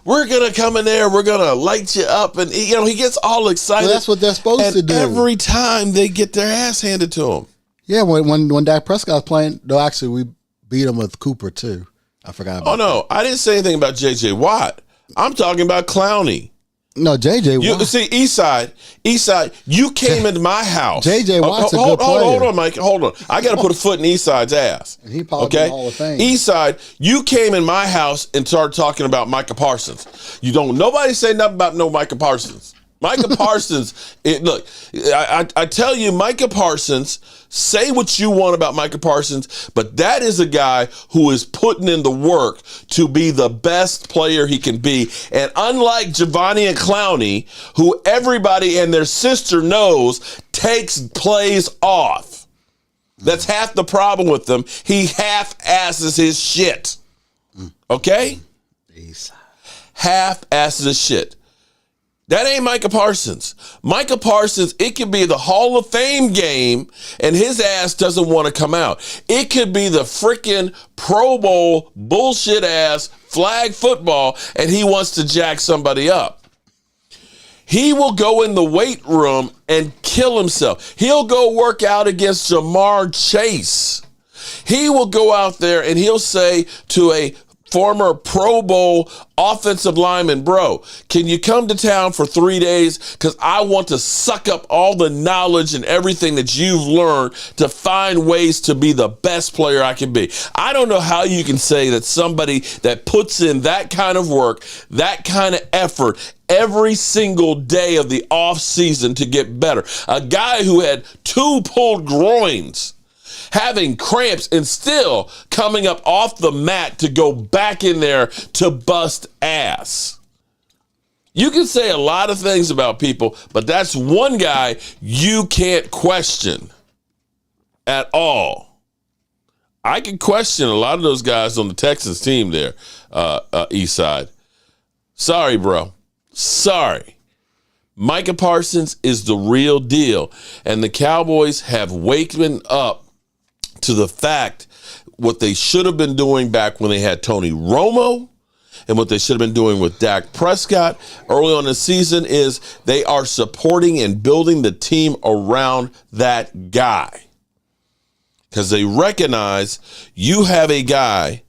we're gonna come in there, we're gonna light you up, and he gets all excited. Well, that's what they're supposed to do. Every time they get their ass handed to them. Yeah, when Dak Prescott's playing, though, actually we beat him with Cooper too. I forgot about that. I didn't say anything about J.J. Watt. I'm talking about Clowney. No, J.J. Watt. You see, Eastside, you came into my house. J.J. Watt's a good player. Hold on, Mike. Hold on. I got to put a foot in Eastside's ass. And he probably in the Hall of Fame. Eastside, you came in my house and started talking about Micah Parsons. Nobody say nothing about no Micah Parsons. Micah Parsons, look, I tell you, Micah Parsons, say what you want about Micah Parsons, but that is a guy who is putting in the work to be the best player he can be. And unlike Giovanni and Clowney, who everybody and their sister knows takes plays off. That's half the problem with them. He half-asses his shit. Okay? Half-asses his shit. That ain't Micah Parsons. Micah Parsons, it could be the Hall of Fame game and his ass doesn't want to come out. It could be the freaking Pro Bowl bullshit ass flag football and he wants to jack somebody up. He will go in the weight room and kill himself. He'll go work out against Jamar Chase. He will go out there and he'll say to a former Pro Bowl offensive lineman, bro, can you come to town for 3 days? Because I want to suck up all the knowledge and everything that you've learned to find ways to be the best player I can be. I don't know how you can say that somebody that puts in that kind of work, that kind of effort every single day of the off season to get better. A guy who had 2 pulled groins, having cramps, and still coming up off the mat to go back in there to bust ass. You can say a lot of things about people, but that's one guy you can't question at all. I can question a lot of those guys on the Texans team there, East Side. Sorry, bro. Sorry. Micah Parsons is the real deal. And the Cowboys have wakened up to the fact what they should have been doing back when they had Tony Romo and what they should have been doing with Dak Prescott early on in the season is they are supporting and building the team around that guy. Because they recognize you have a guy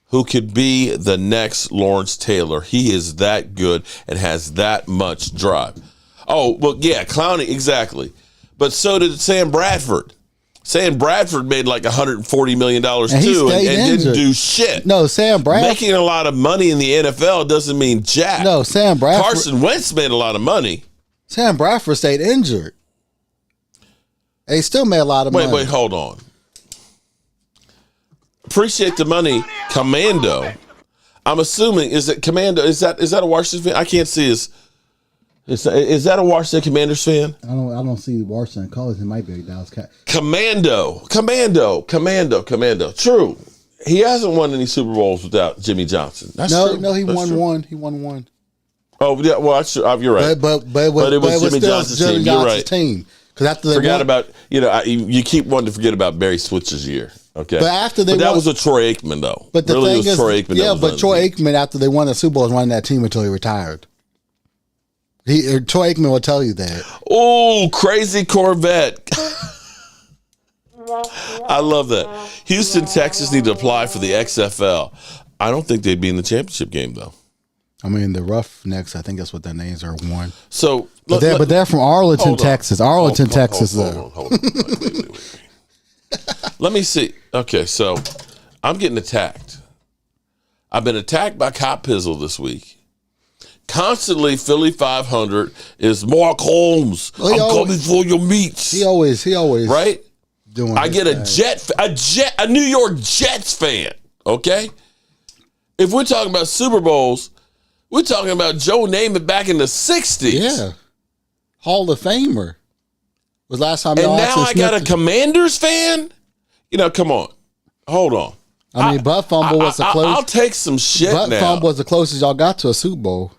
who could be the next Lawrence Taylor. He is that good and has that much drive. Oh, well, yeah, Clowney, exactly. But so did Sam Bradford. Sam Bradford made like $140 million too and didn't do shit. No, Sam Bradford. Making a lot of money in the NFL doesn't mean jack. No, Sam Bradford. Carson Wentz made a lot of money. Sam Bradford stayed injured. And he still made a lot of money. Wait, hold on. Appreciate the money, Commando. I'm assuming is that Commando is that a Washington fan? I can't see his. Is that a Washington Commanders fan? I don't see Washington College. It might be Dallas Cowboys. Commando. True. He hasn't won any Super Bowls without Jimmy Johnson. That's true. No, he That's won true. one. He won one. Oh yeah, well you're right. But it was Jimmy still Johnson's Jimmy team. You're Johnson's right. team. Because after they Forgot won, about you keep wanting to forget about Barry Switzer's year. Okay, But after they that won- was with Troy Aikman though. But the really thing was is, Troy Aikman. yeah, but Troy Aikman after they won the Super Bowl was running that team until he retired. Troy Aikman will tell you that. Oh, crazy Corvette. I love that. Houston, Texas need to apply for the XFL. I don't think they'd be in the championship game though. I mean, the Roughnecks, I think that's what their names are, won. So, But they're from Arlington, hold on. Texas. Arlington, Texas, though. Hold on. Wait. Let me see. Okay, so I'm getting attacked. I've been attacked by Cop Pizzle this week. Constantly, Philly 500 is Mark Holmes. Well, I'm coming for your meats. He always right. Doing. I get a New York Jets fan. Okay. If we're talking about Super Bowls, we're talking about Joe Namath back in the 60s. Yeah. Hall of Famer. Was last time. And now Alex I got a Commanders fan? Come on. Hold on. I mean, Butt Fumble was the closest. I'll take some shit Butt now. Fumble was the closest y'all got to a Super Bowl.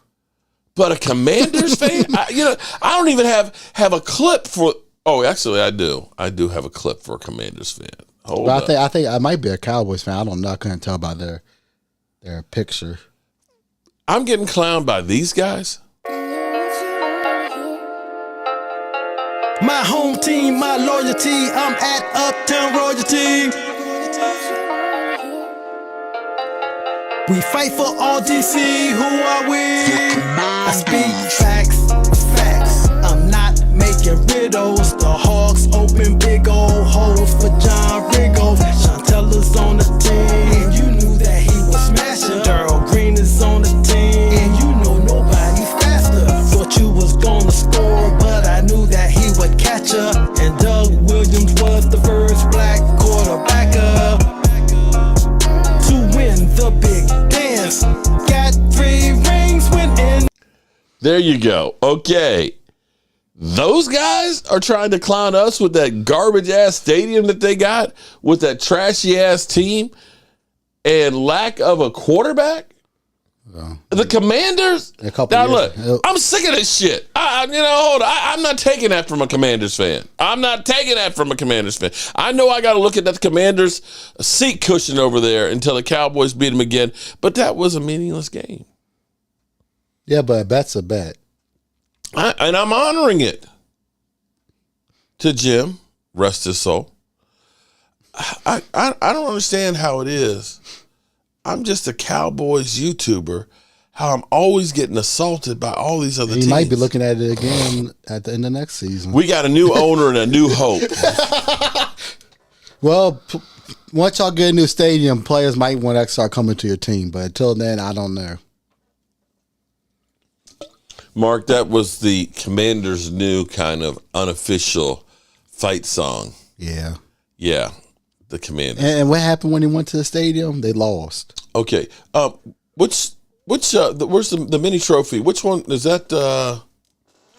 But a Commanders fan? I don't even have a clip for. Oh, actually, I do. I do have a clip for a Commanders fan. Hold But up. I think I might be a Cowboys fan. I don't know. I couldn't tell by their picture. I'm getting clowned by these guys. My home team, my loyalty, I'm at Uptown Royalty. We fight for all DC, who are we? I speak facts. I'm not making riddles. The Hawks open big old holes for John Riggle. Chantella's on the team, and you knew that he was smashing. Darryl Green is on the team, and you know nobody's faster. Thought you was gonna score, but I knew that he would catch her. And Doug Williams was the first black quarterbacker to win the big dance. Got 3 rings, went in. There you go. Okay. Those guys are trying to clown us with that garbage ass stadium that they got, with that trashy ass team, and lack of a quarterback. The Commanders. Now look, I'm sick of this shit. Hold on. I'm not taking that from a Commanders fan. I know I got to look at that Commanders seat cushion over there until the Cowboys beat them again. But that was a meaningless game. Yeah, but a bet's a bet. And I'm honoring it. To Jim, rest his soul. I don't understand how it is. I'm just a Cowboys YouTuber. How I'm always getting assaulted by all these other teams. He might be looking at it again at the end of next season. We got a new owner and a new hope. Well, once y'all get a new stadium, players might want to start coming to your team. But until then, I don't know. Mark, that was the Commanders' new kind of unofficial fight song. Yeah. Yeah, the Commanders. And what happened when he went to the stadium? They lost. Okay. Where's the mini trophy? Which one is that?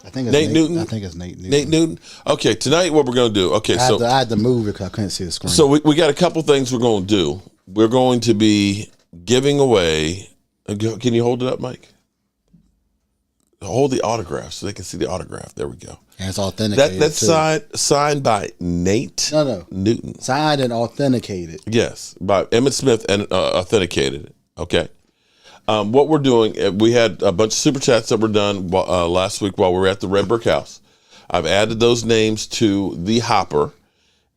I think it's Nate Newton? I think it's Nate Newton. Nate Newton. Okay, tonight what we're going to do. Okay, I had to move it because I couldn't see the screen. So we got a couple things we're going to do. We're going to be giving away. Can you hold it up, Mike? Hold the autograph so they can see the autograph. There we go. And it's authenticated. That's signed by Nate Newton. Signed and authenticated. Yes, by Emmett Smith and authenticated. Okay. What we're doing, we had a bunch of super chats that were done last week while we were at the Red Brick House. I've added those names to the hopper,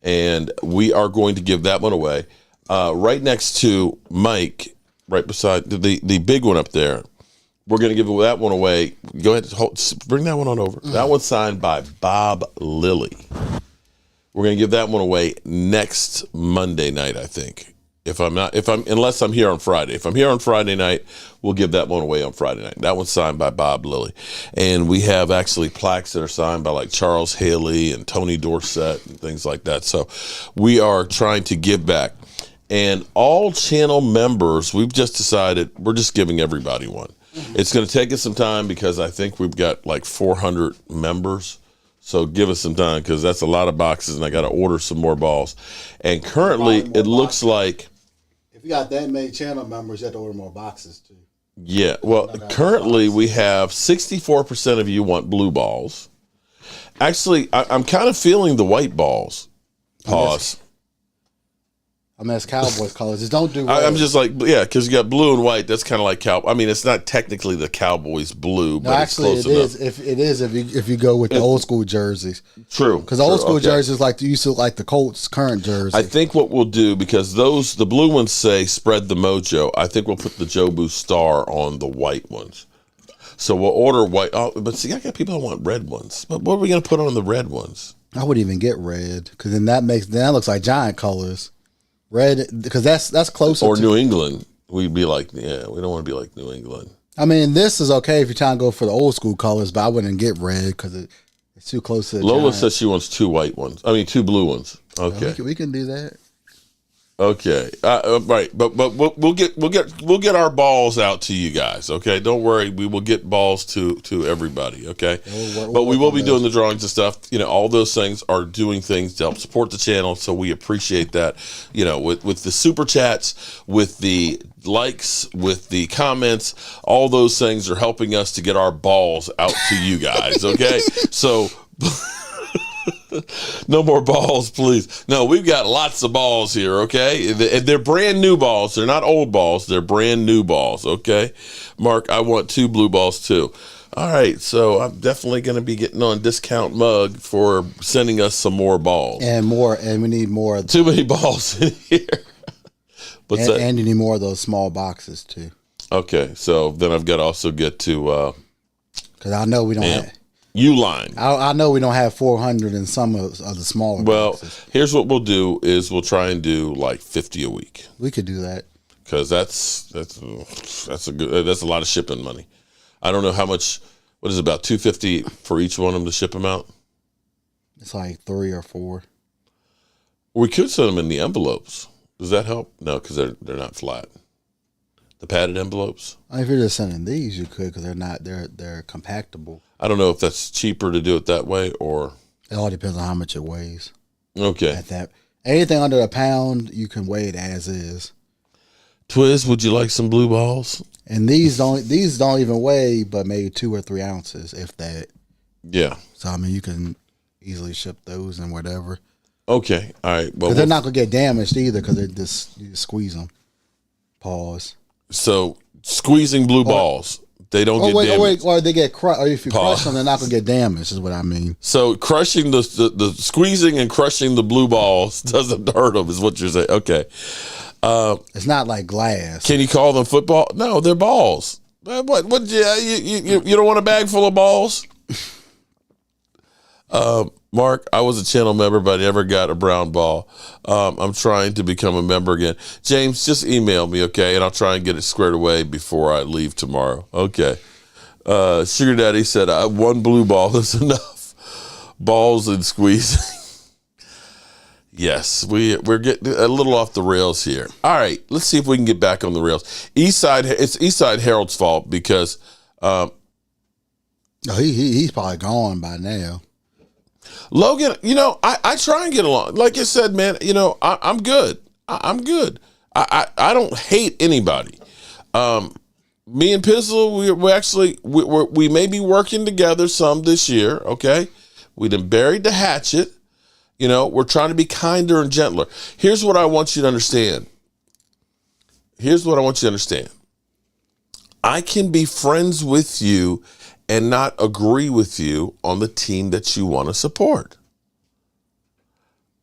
and we are going to give that one away. Right next to Mike, right beside the big one up there, we're going to give that one away. Go ahead, bring that one on over. That one's signed by Bob Lilly. We're going to give that one away next Monday night, I think. Unless I'm here on Friday. If I'm here on Friday night, we'll give that one away on Friday night. That one's signed by Bob Lilly. And we have actually plaques that are signed by like Charles Haley and Tony Dorsett and things like that. So we are trying to give back. And all channel members, we've just decided we're just giving everybody one. It's going to take us some time because I think we've got like 400 members. So give us some time because that's a lot of boxes and I got to order some more balls. And currently it looks like. If you got that many channel members, you have to order more boxes too. Yeah. Well, currently we have 64% of you want blue balls. Actually, I'm kind of feeling the white balls. Pause. I mean, that's Cowboys colors. Just don't do red. I'm just like, yeah, because you got blue and white. That's kind of like I mean, it's not technically the Cowboys blue, but actually, it's close it enough. is if you go with the old school jerseys. True. Because old school jerseys used to like the Colts' current jersey. I think what we'll do, because the blue ones say spread the mojo, I think we'll put the Jobu star on the white ones. So we'll order white. Oh, but see, I got people that want red ones. But what are we going to put on the red ones? I wouldn't even get red because then that looks like giant colors. Red, because that's closer. Or to New England. We'd be like, yeah, we don't want to be like New England. I mean, this is okay if you're trying to go for the old school colors, but I wouldn't get red because it's too close to the Lola Giants. says she wants two blue ones. Okay, we can do that. Okay, right, but we'll get our balls out to you guys. Okay, don't worry, we will get balls to everybody. Okay, but we will be doing the drawings and stuff. You know, all those things are doing things to help support the channel, so we appreciate that. You know, with the super chats, with the likes, with the comments, all those things are helping us to get our balls out to you guys. Okay, so. No more balls, please. No, we've got lots of balls here, okay? They're brand new balls. They're not old balls. They're brand new balls, okay? Mark, I want 2 blue balls, too. All right, so I'm definitely going to be getting on Discount Mug for sending us some more balls. And we need more. Too many balls in here. And you need more of those small boxes, too. Okay, so then I've got to also get to... Because I know we don't have... Uline. I know we don't have 400 in some of the smaller boxes. Here's what we'll do is we'll try and do like 50 a week. We could do that. Because that's a lot of shipping money. I don't know how much, what is it, about $250 for each one of them to ship them out? It's like 3 or 4. We could send them in the envelopes. Does that help? No, because they're not flat. The padded envelopes. If you're just sending these, you could because they're compactable. I don't know if that's cheaper to do it that way or. It all depends on how much it weighs. Okay. Anything under a pound, you can weigh it as is. Twiz, would you like some blue balls? And these don't even weigh but maybe 2 or 3 ounces, if that. Yeah. So I mean, you can easily ship those and whatever. Okay. All right. Well, they're not gonna get damaged either because you just squeeze them. Pause. So squeezing blue balls. They don't get damaged. Or they get crushed. Or if you crush them, they're not going to get damaged, is what I mean. So crushing the squeezing and crushing the blue balls doesn't hurt them, is what you're saying. Okay. It's not like glass. Can you call them football? No, they're balls. What? You don't want a bag full of balls? Mark, I was a channel member, but I never got a brown ball. I'm trying to become a member again. James, just email me, okay? And I'll try and get it squared away before I leave tomorrow. Okay. Sugar Daddy said, 1 blue ball is enough. Balls and squeezing. Yes, we're getting a little off the rails here. All right, let's see if we can get back on the rails. It's Eastside Herald's fault because No, he's probably gone by now. Logan, I try and get along. Like I said, man, I'm good. I'm good. I don't hate anybody. Me and Pizzle, we may be working together some this year, okay? We done buried the hatchet. We're trying to be kinder and gentler. Here's what I want you to understand. I can be friends with you and not agree with you on the team that you want to support.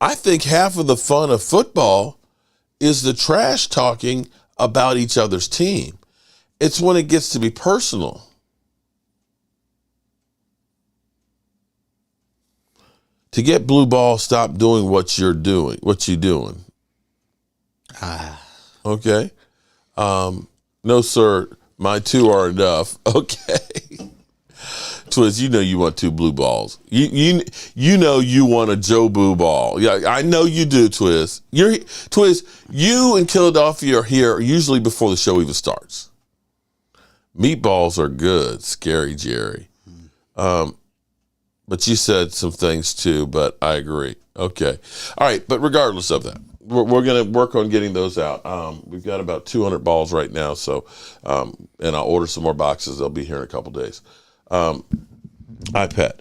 I think half of the fun of football is the trash talking about each other's team. It's when it gets to be personal. To get blue ball, stop doing what you're doing. Okay. No, sir. My 2 are enough. Okay. Twiz, you want 2 blue balls. You want a Joe Boo ball. Yeah, I know you do, Twiz. Twiz, you and Philadelphia are here usually before the show even starts. Meatballs are good, Scary Jerry. But you said some things too, but I agree. Okay. All right, but regardless of that, we're going to work on getting those out. We've got about 200 balls right now, so and I'll order some more boxes. They'll be here in a couple days. iPad.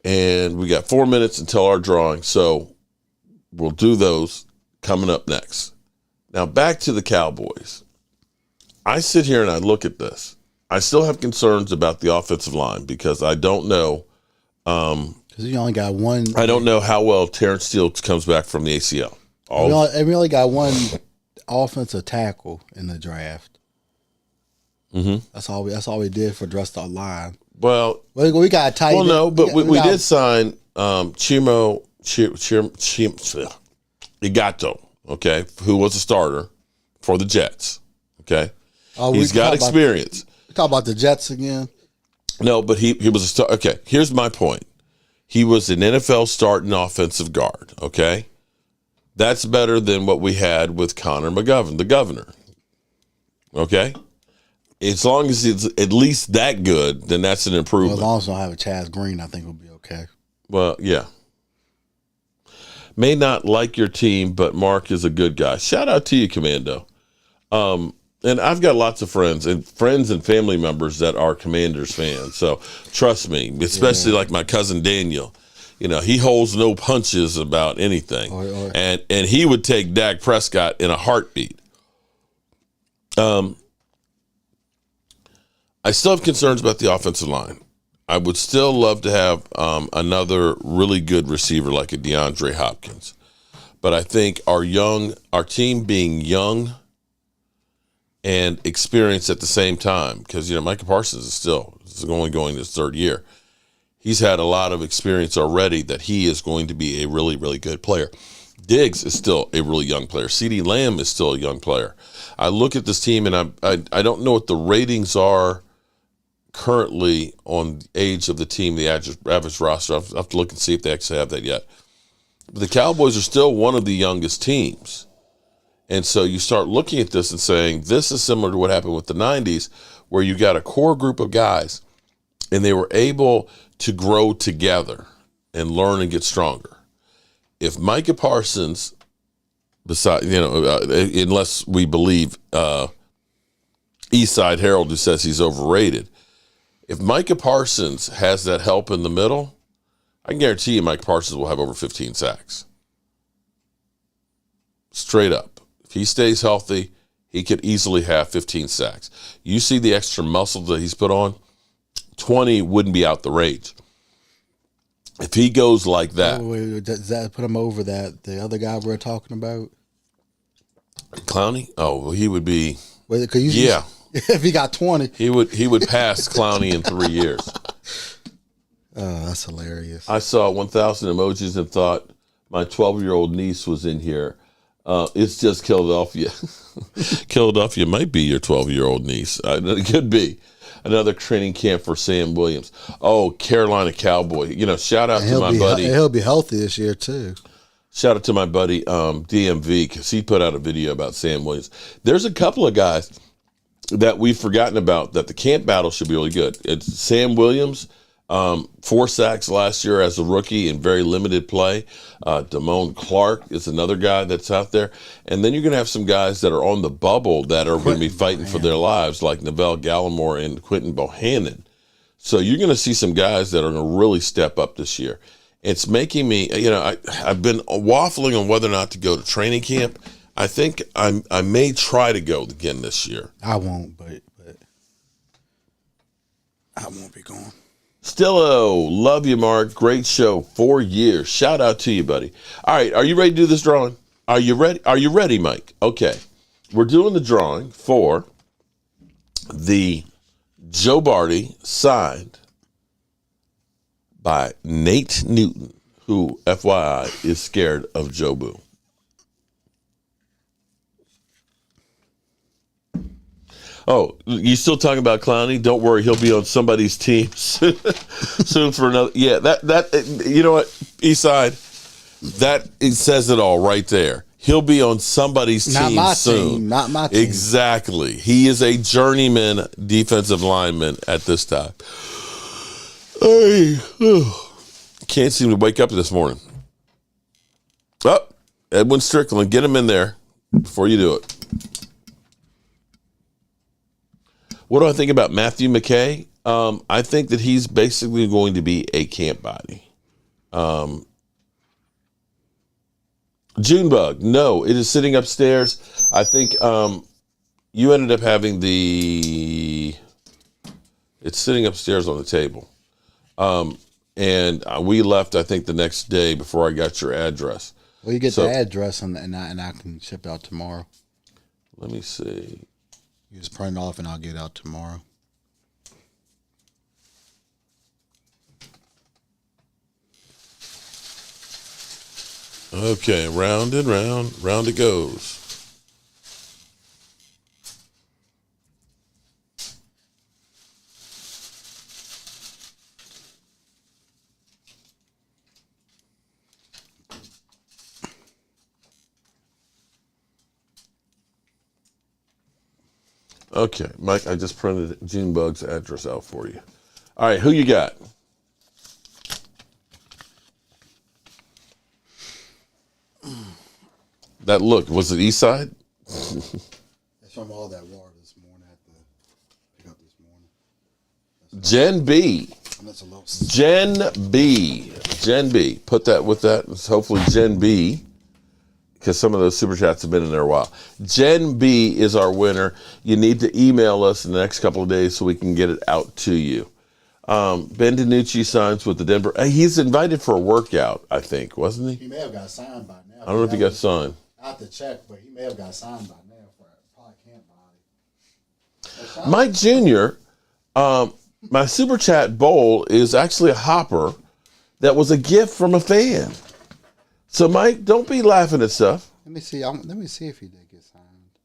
And we got 4 minutes until our drawing, so we'll do those coming up next. Now, back to the Cowboys. I sit here and I look at this. I still have concerns about the offensive line because I don't know. Because you only got one. I don't know how well Terrence Steele comes back from the ACL. We only got one offensive tackle in the draft. Mm-hmm. That's all we did for the rest of our line. Well, we got tight. Well, no, but we did sign Chimo Igato, okay, who was a starter for the Jets. Okay, he's got experience. We talk about the Jets again. No, but he was a star. Okay, here's my point. He was an NFL starting offensive guard. Okay, that's better than what we had with Connor McGovern, the governor. Okay. As long as it's at least that good, then that's an improvement. Well, as long as I have a Chaz Green, I think we'll be okay. Well, yeah. May not like your team, but Mark is a good guy. Shout out to you, Commando. And I've got lots of friends and family members that are Commanders fans. So trust me, especially like my cousin Daniel. He holds no punches about anything. And he would take Dak Prescott in a heartbeat. I still have concerns about the offensive line. I would still love to have another really good receiver like a DeAndre Hopkins. But I think our team being young and experienced at the same time, because, Micah Parsons is only going his 3rd year. He's had a lot of experience already that he is going to be a really, really good player. Diggs is still a really young player. CeeDee Lamb is still a young player. I look at this team, and I don't know what the ratings are currently on the age of the team, the average roster. I have to look and see if they actually have that yet. But the Cowboys are still one of the youngest teams. And so you start looking at this and saying, this is similar to what happened with the 90's, where you got a core group of guys, and they were able to grow together and learn and get stronger. If Micah Parsons, unless we believe Eastside Herald, who says he's overrated, if Micah Parsons has that help in the middle, I can guarantee you Micah Parsons will have over 15 sacks. Straight up. If he stays healthy, he could easily have 15 sacks. You see the extra muscle that he's put on, 20 wouldn't be out the range. If he goes like that. Does that put him over the other guy we're talking about? Clowney? Oh, well, he would be. Yeah. If he got 20. He would pass Clowney in 3 years. Oh, that's hilarious. I saw 1,000 emojis and thought my 12-year-old niece was in here. It's just Philadelphia. Philadelphia might be your 12-year-old niece. It could be. Another training camp for Sam Williams. Oh, Carolina Cowboy. Shout out to my buddy. He'll be healthy this year, too. Shout out to my buddy DMV, because he put out a video about Sam Williams. There's a couple of guys. that we've forgotten about that the camp battle should be really good. It's Sam Williams, 4 sacks last year as a rookie in very limited play. Damone Clark is another guy that's out there. And then you're going to have some guys that are on the bubble that are going to be fighting for their lives, like Neville Gallimore and Quentin Bohannon. So you're going to see some guys that are going to really step up this year. It's making me, I've been waffling on whether or not to go to training camp. I think I may try to go again this year. I won't, but I won't be going. Stillo, love you, Mark. Great show. 4 years. Shout out to you, buddy. All right, are you ready to do this drawing? Are you ready? Are you ready, Mike? Okay. We're doing the drawing for the Joe Barty signed by Nate Newton, who, FYI, is scared of Joe Boo. Oh, you still talking about Clowney? Don't worry, he'll be on somebody's team soon for another. Yeah, that you know what, Eastside, that it says it all right there. He'll be on somebody's team soon. Not my team. Exactly. He is a journeyman defensive lineman at this time. Can't seem to wake up this morning. Oh, Edwin Strickland, get him in there before you do it. What do I think about Matthew McKay? I think that he's basically going to be a camp body. Junebug, no, it is sitting upstairs. I think you ended up having it's sitting upstairs on the table. And we left, I think, the next day before I got your address. Well, you get the address and I can ship out tomorrow. Let me see. You just print it off and I'll get it out tomorrow. Okay, round and round it goes. Okay, Mike, I just printed Junebug's address out for you. All right, who you got? That look, was it East Side? It's from all that water this morning. I had to pick up this morning. Jen B. Jen B. Put that with that. It's hopefully Jen B. Because some of those super chats have been in there a while. Jen B is our winner. You need to email us in the next couple of days so we can get it out to you. Ben DiNucci signs with the Denver. He's invited for a workout, I think, wasn't he? He may have got signed by now. I don't know if he got signed. I have to check, but he may have got signed by now for probably camp body. Mike Jr., my super chat bowl is actually a hopper that was a gift from a fan. So, Mike, don't be laughing at stuff. Let me see. Let me see if he did get signed.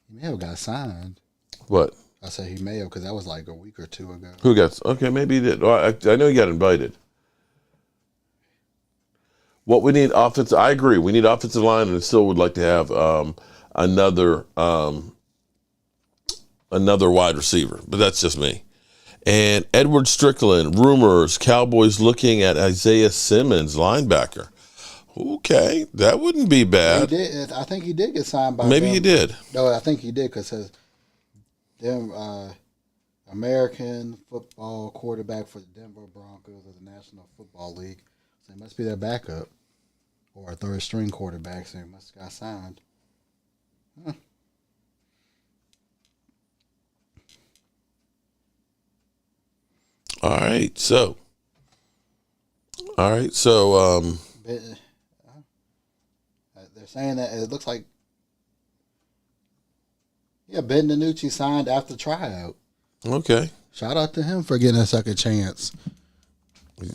He may have got signed. What? I said he may have because that was like a week or two ago. Who got? Okay, maybe he did. Well, I know he got invited. What we need offensive. I agree. We need offensive line, and still would like to have another wide receiver. But that's just me. And Edward Strickland, rumors, Cowboys looking at Isaiah Simmons, linebacker. Okay, that wouldn't be bad. He did. I think he did get signed by. Maybe he did. No, I think he did because them American football quarterback for the Denver Broncos of the National Football League. So he must be their backup or a third string quarterback. So he must have got signed. Huh. All right, so they're saying that it looks like Ben DiNucci signed after tryout. Okay. Shout out to him for getting a second chance.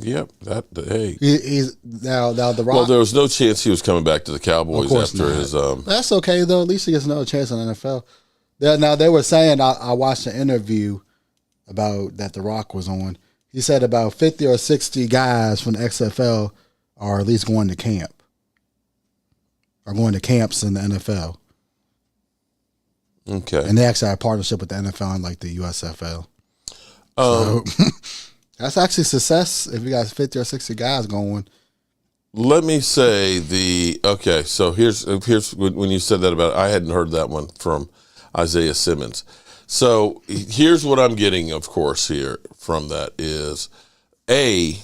Yep. Hey. He's now the Rock. Well, there was no chance he was coming back to the Cowboys after his. That's okay though. At least he gets another chance in the NFL. Now they were saying I watched an interview about that the Rock was on. He said about 50 or 60 guys from the XFL are at least going to camp. Are going to camps in the NFL. Okay. And they actually have a partnership with the NFL and like the USFL. Um, So that's actually success if you got 50 or 60 guys going. Let me say so here's when you said that about it, I hadn't heard that one from Isaiah Simmons. So here's what I'm getting, of course, here from that is anybody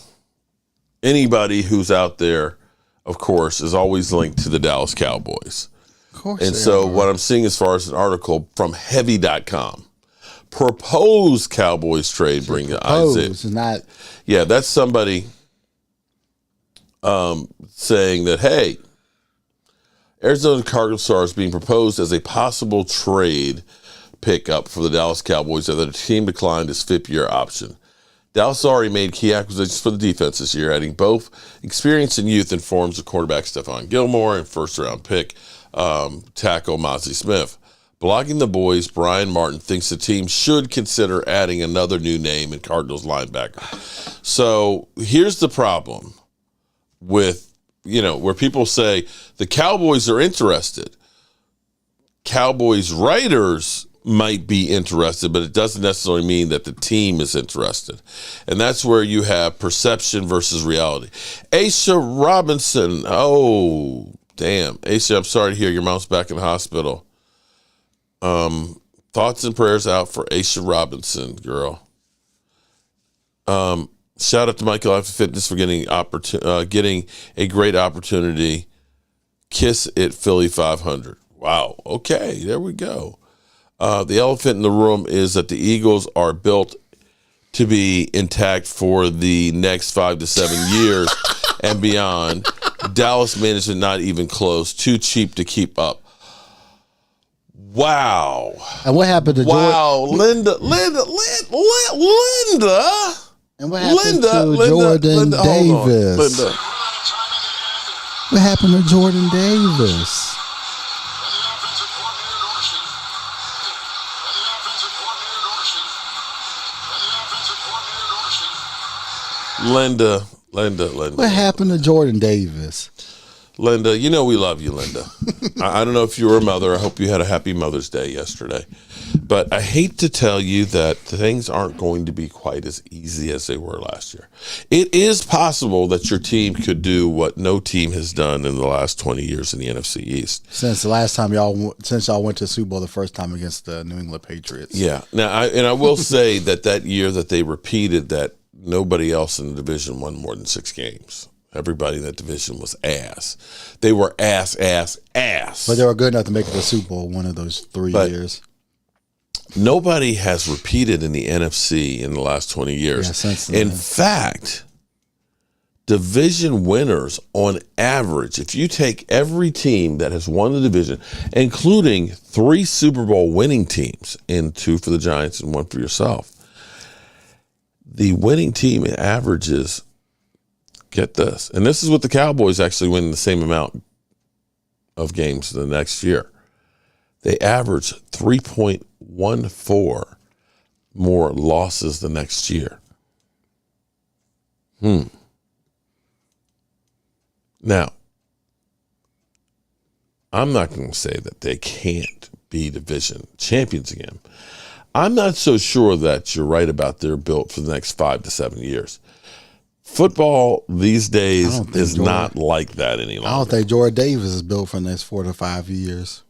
who's out there, of course, is always linked to the Dallas Cowboys. Of course. And so what I'm seeing as far as an article from heavy.com, proposed Cowboys trade bring Isaiah. It's not. Yeah, that's somebody saying that, hey, Arizona Cardinals stars being proposed as a possible trade pickup for the Dallas Cowboys after the team declined its fifth-year option. Dallas already made key acquisitions for the defense this year, adding both experience and youth in forms of quarterback Stephon Gilmore and first-round pick tackle Mozzie Smith. Blogging the boys, Brian Martin thinks the team should consider adding another new name in Cardinals linebacker. So here's the problem with, where people say the Cowboys are interested. Cowboys writers might be interested, but it doesn't necessarily mean that the team is interested. And that's where you have perception versus reality. Aisha Robinson. Oh, damn. Aisha, I'm sorry to hear your mom's back in the hospital. Thoughts and prayers out for Aisha Robinson, girl. Shout out to Michael Life Fitness for getting a great opportunity. Kiss it, Philly 500. Wow. Okay, there we go. The elephant in the room is that the Eagles are built to be intact for the next 5 to 7 years and beyond. Dallas management not even close. Too cheap to keep up. Wow. And what happened to Linda. And what happened to Jordan Davis? Linda. What happened to Jordan Davis? Linda. What happened to Jordan Davis? Linda, we love you, Linda. I don't know if you were a mother. I hope you had a happy Mother's Day yesterday. But I hate to tell you that things aren't going to be quite as easy as they were last year. It is possible that your team could do what no team has done in the last 20 years in the NFC East. Since the last time y'all went to the Super Bowl the first time against the New England Patriots. Yeah. Now, I will say that year that they repeated that nobody else in the division won more than 6 games. Everybody in that division was ass. They were ass. But they were good enough to make it to the Super Bowl one of those 3 years. Nobody has repeated in the NFC in the last 20 years. Yeah, in fact, division winners on average, if you take every team that has won the division, including 3 Super Bowl winning teams, and 2 for the Giants and 1 for yourself, the winning team averages, get this, and this is what the Cowboys actually win the same amount of games the next year. They average 3.14 more losses the next year. Now, I'm not going to say that they can't be division champions again. I'm not so sure that you're right about their built for the next 5 to 7 years. Football these days is not like that any longer. I don't think Jordan Davis is built for the next 4 to 5 years.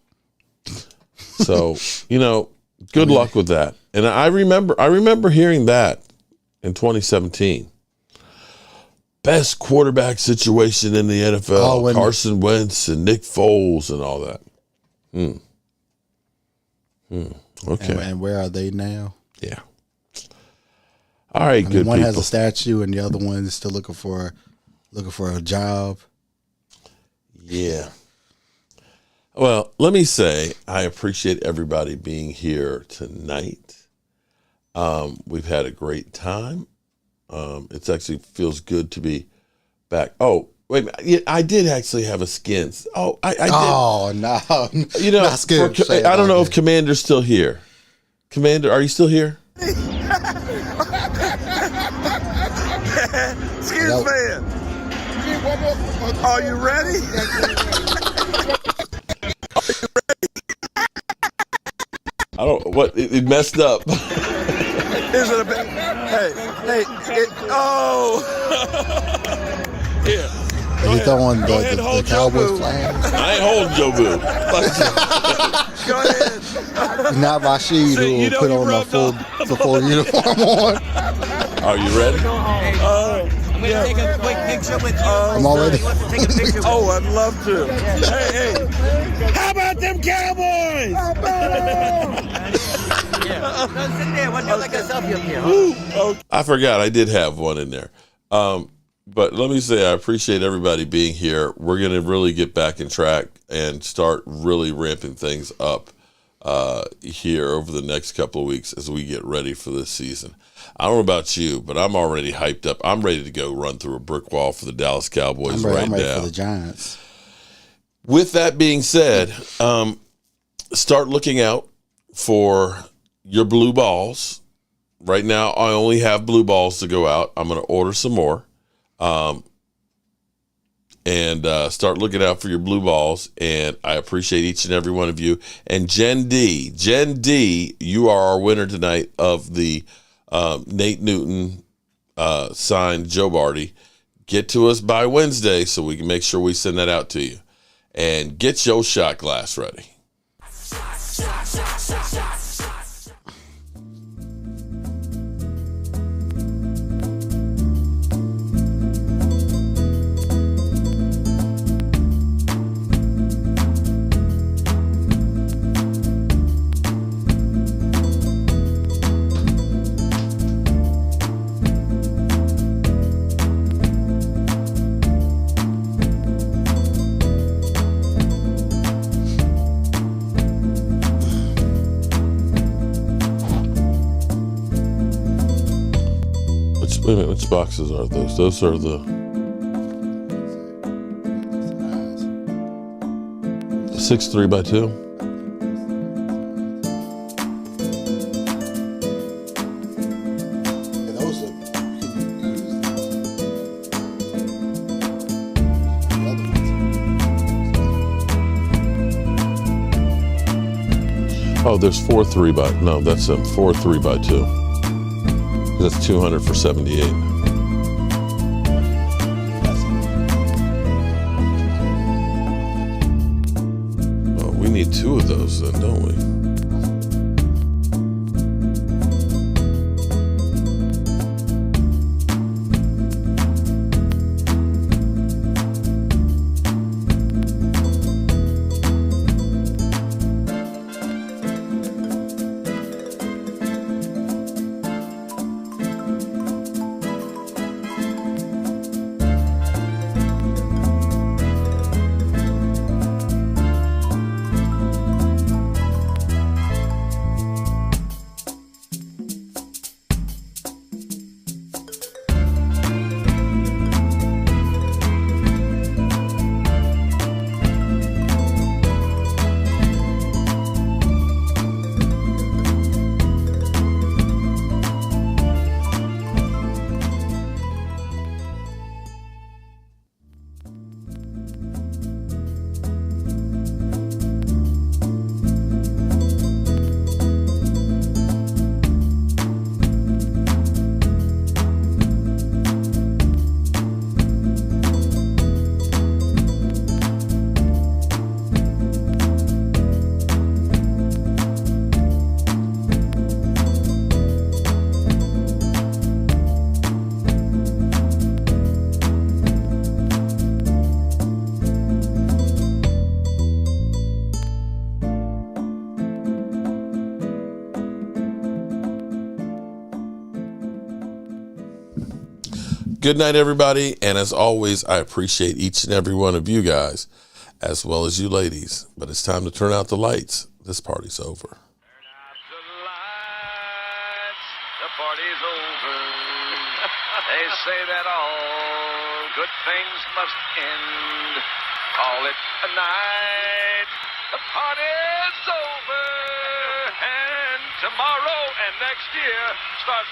So, good luck with that. And I remember hearing that in 2017. Best quarterback situation in the NFL, Carson Wentz and Nick Foles and all that. Okay. And where are they now? Yeah. All right, good one people. has a statue and the other one is still looking for a job. Yeah. Well, let me say I appreciate everybody being here tonight. We've had a great time. It actually feels good to be back. Oh, wait a minute. Yeah, I did actually have a skins. Oh, I did. Oh, no. Not skin. I don't know if Commander's still here. Commander, are you still here? Skins fan. Are you ready? what? It messed up. Is it a big? Hey, oh! Here. Are you throwing Go ahead and the hold Cowboys Jobu. flag? I ain't holding Jobu. Go ahead. Not Rashid, who you will know put you on rubbed the full uniform on. Are you ready? I'm gonna take a quick picture with you. I'm already. Take a picture. Oh, I'd love to. Hey, how about them Cowboys? Yeah. No, sit there. We'll do like a selfie up here. I forgot I did have one in there. But let me say I appreciate everybody being here. We're going to really get back in track and start really ramping things up here over the next couple of weeks as we get ready for this season. I don't know about you, but I'm already hyped up. I'm ready to go run through a brick wall for the Dallas Cowboys I'm ready now. for the Giants. With that being said, start looking out for your blue balls. Right now, I only have blue balls to go out. I'm going to order some more. And start looking out for your blue balls. And I appreciate each and every one of you. And Jen D, you are our winner tonight of the Nate Newton signed Joe Barty. Get to us by Wednesday so we can make sure we send that out to you. And get your shot glass ready. Wait a minute, which boxes are those? Those are the 6 3x2. And those Oh, there's 4 3x. No, that's 4 3x2. That's 200 for 78. Oh, we need 2 of those then, don't we? Good night, everybody. And as always, I appreciate each and every one of you guys, as well as you ladies. But it's time to turn out the lights. This party's over. The party's over. They say that all good things must end. Call it a night. The party's over. And tomorrow and next year starts.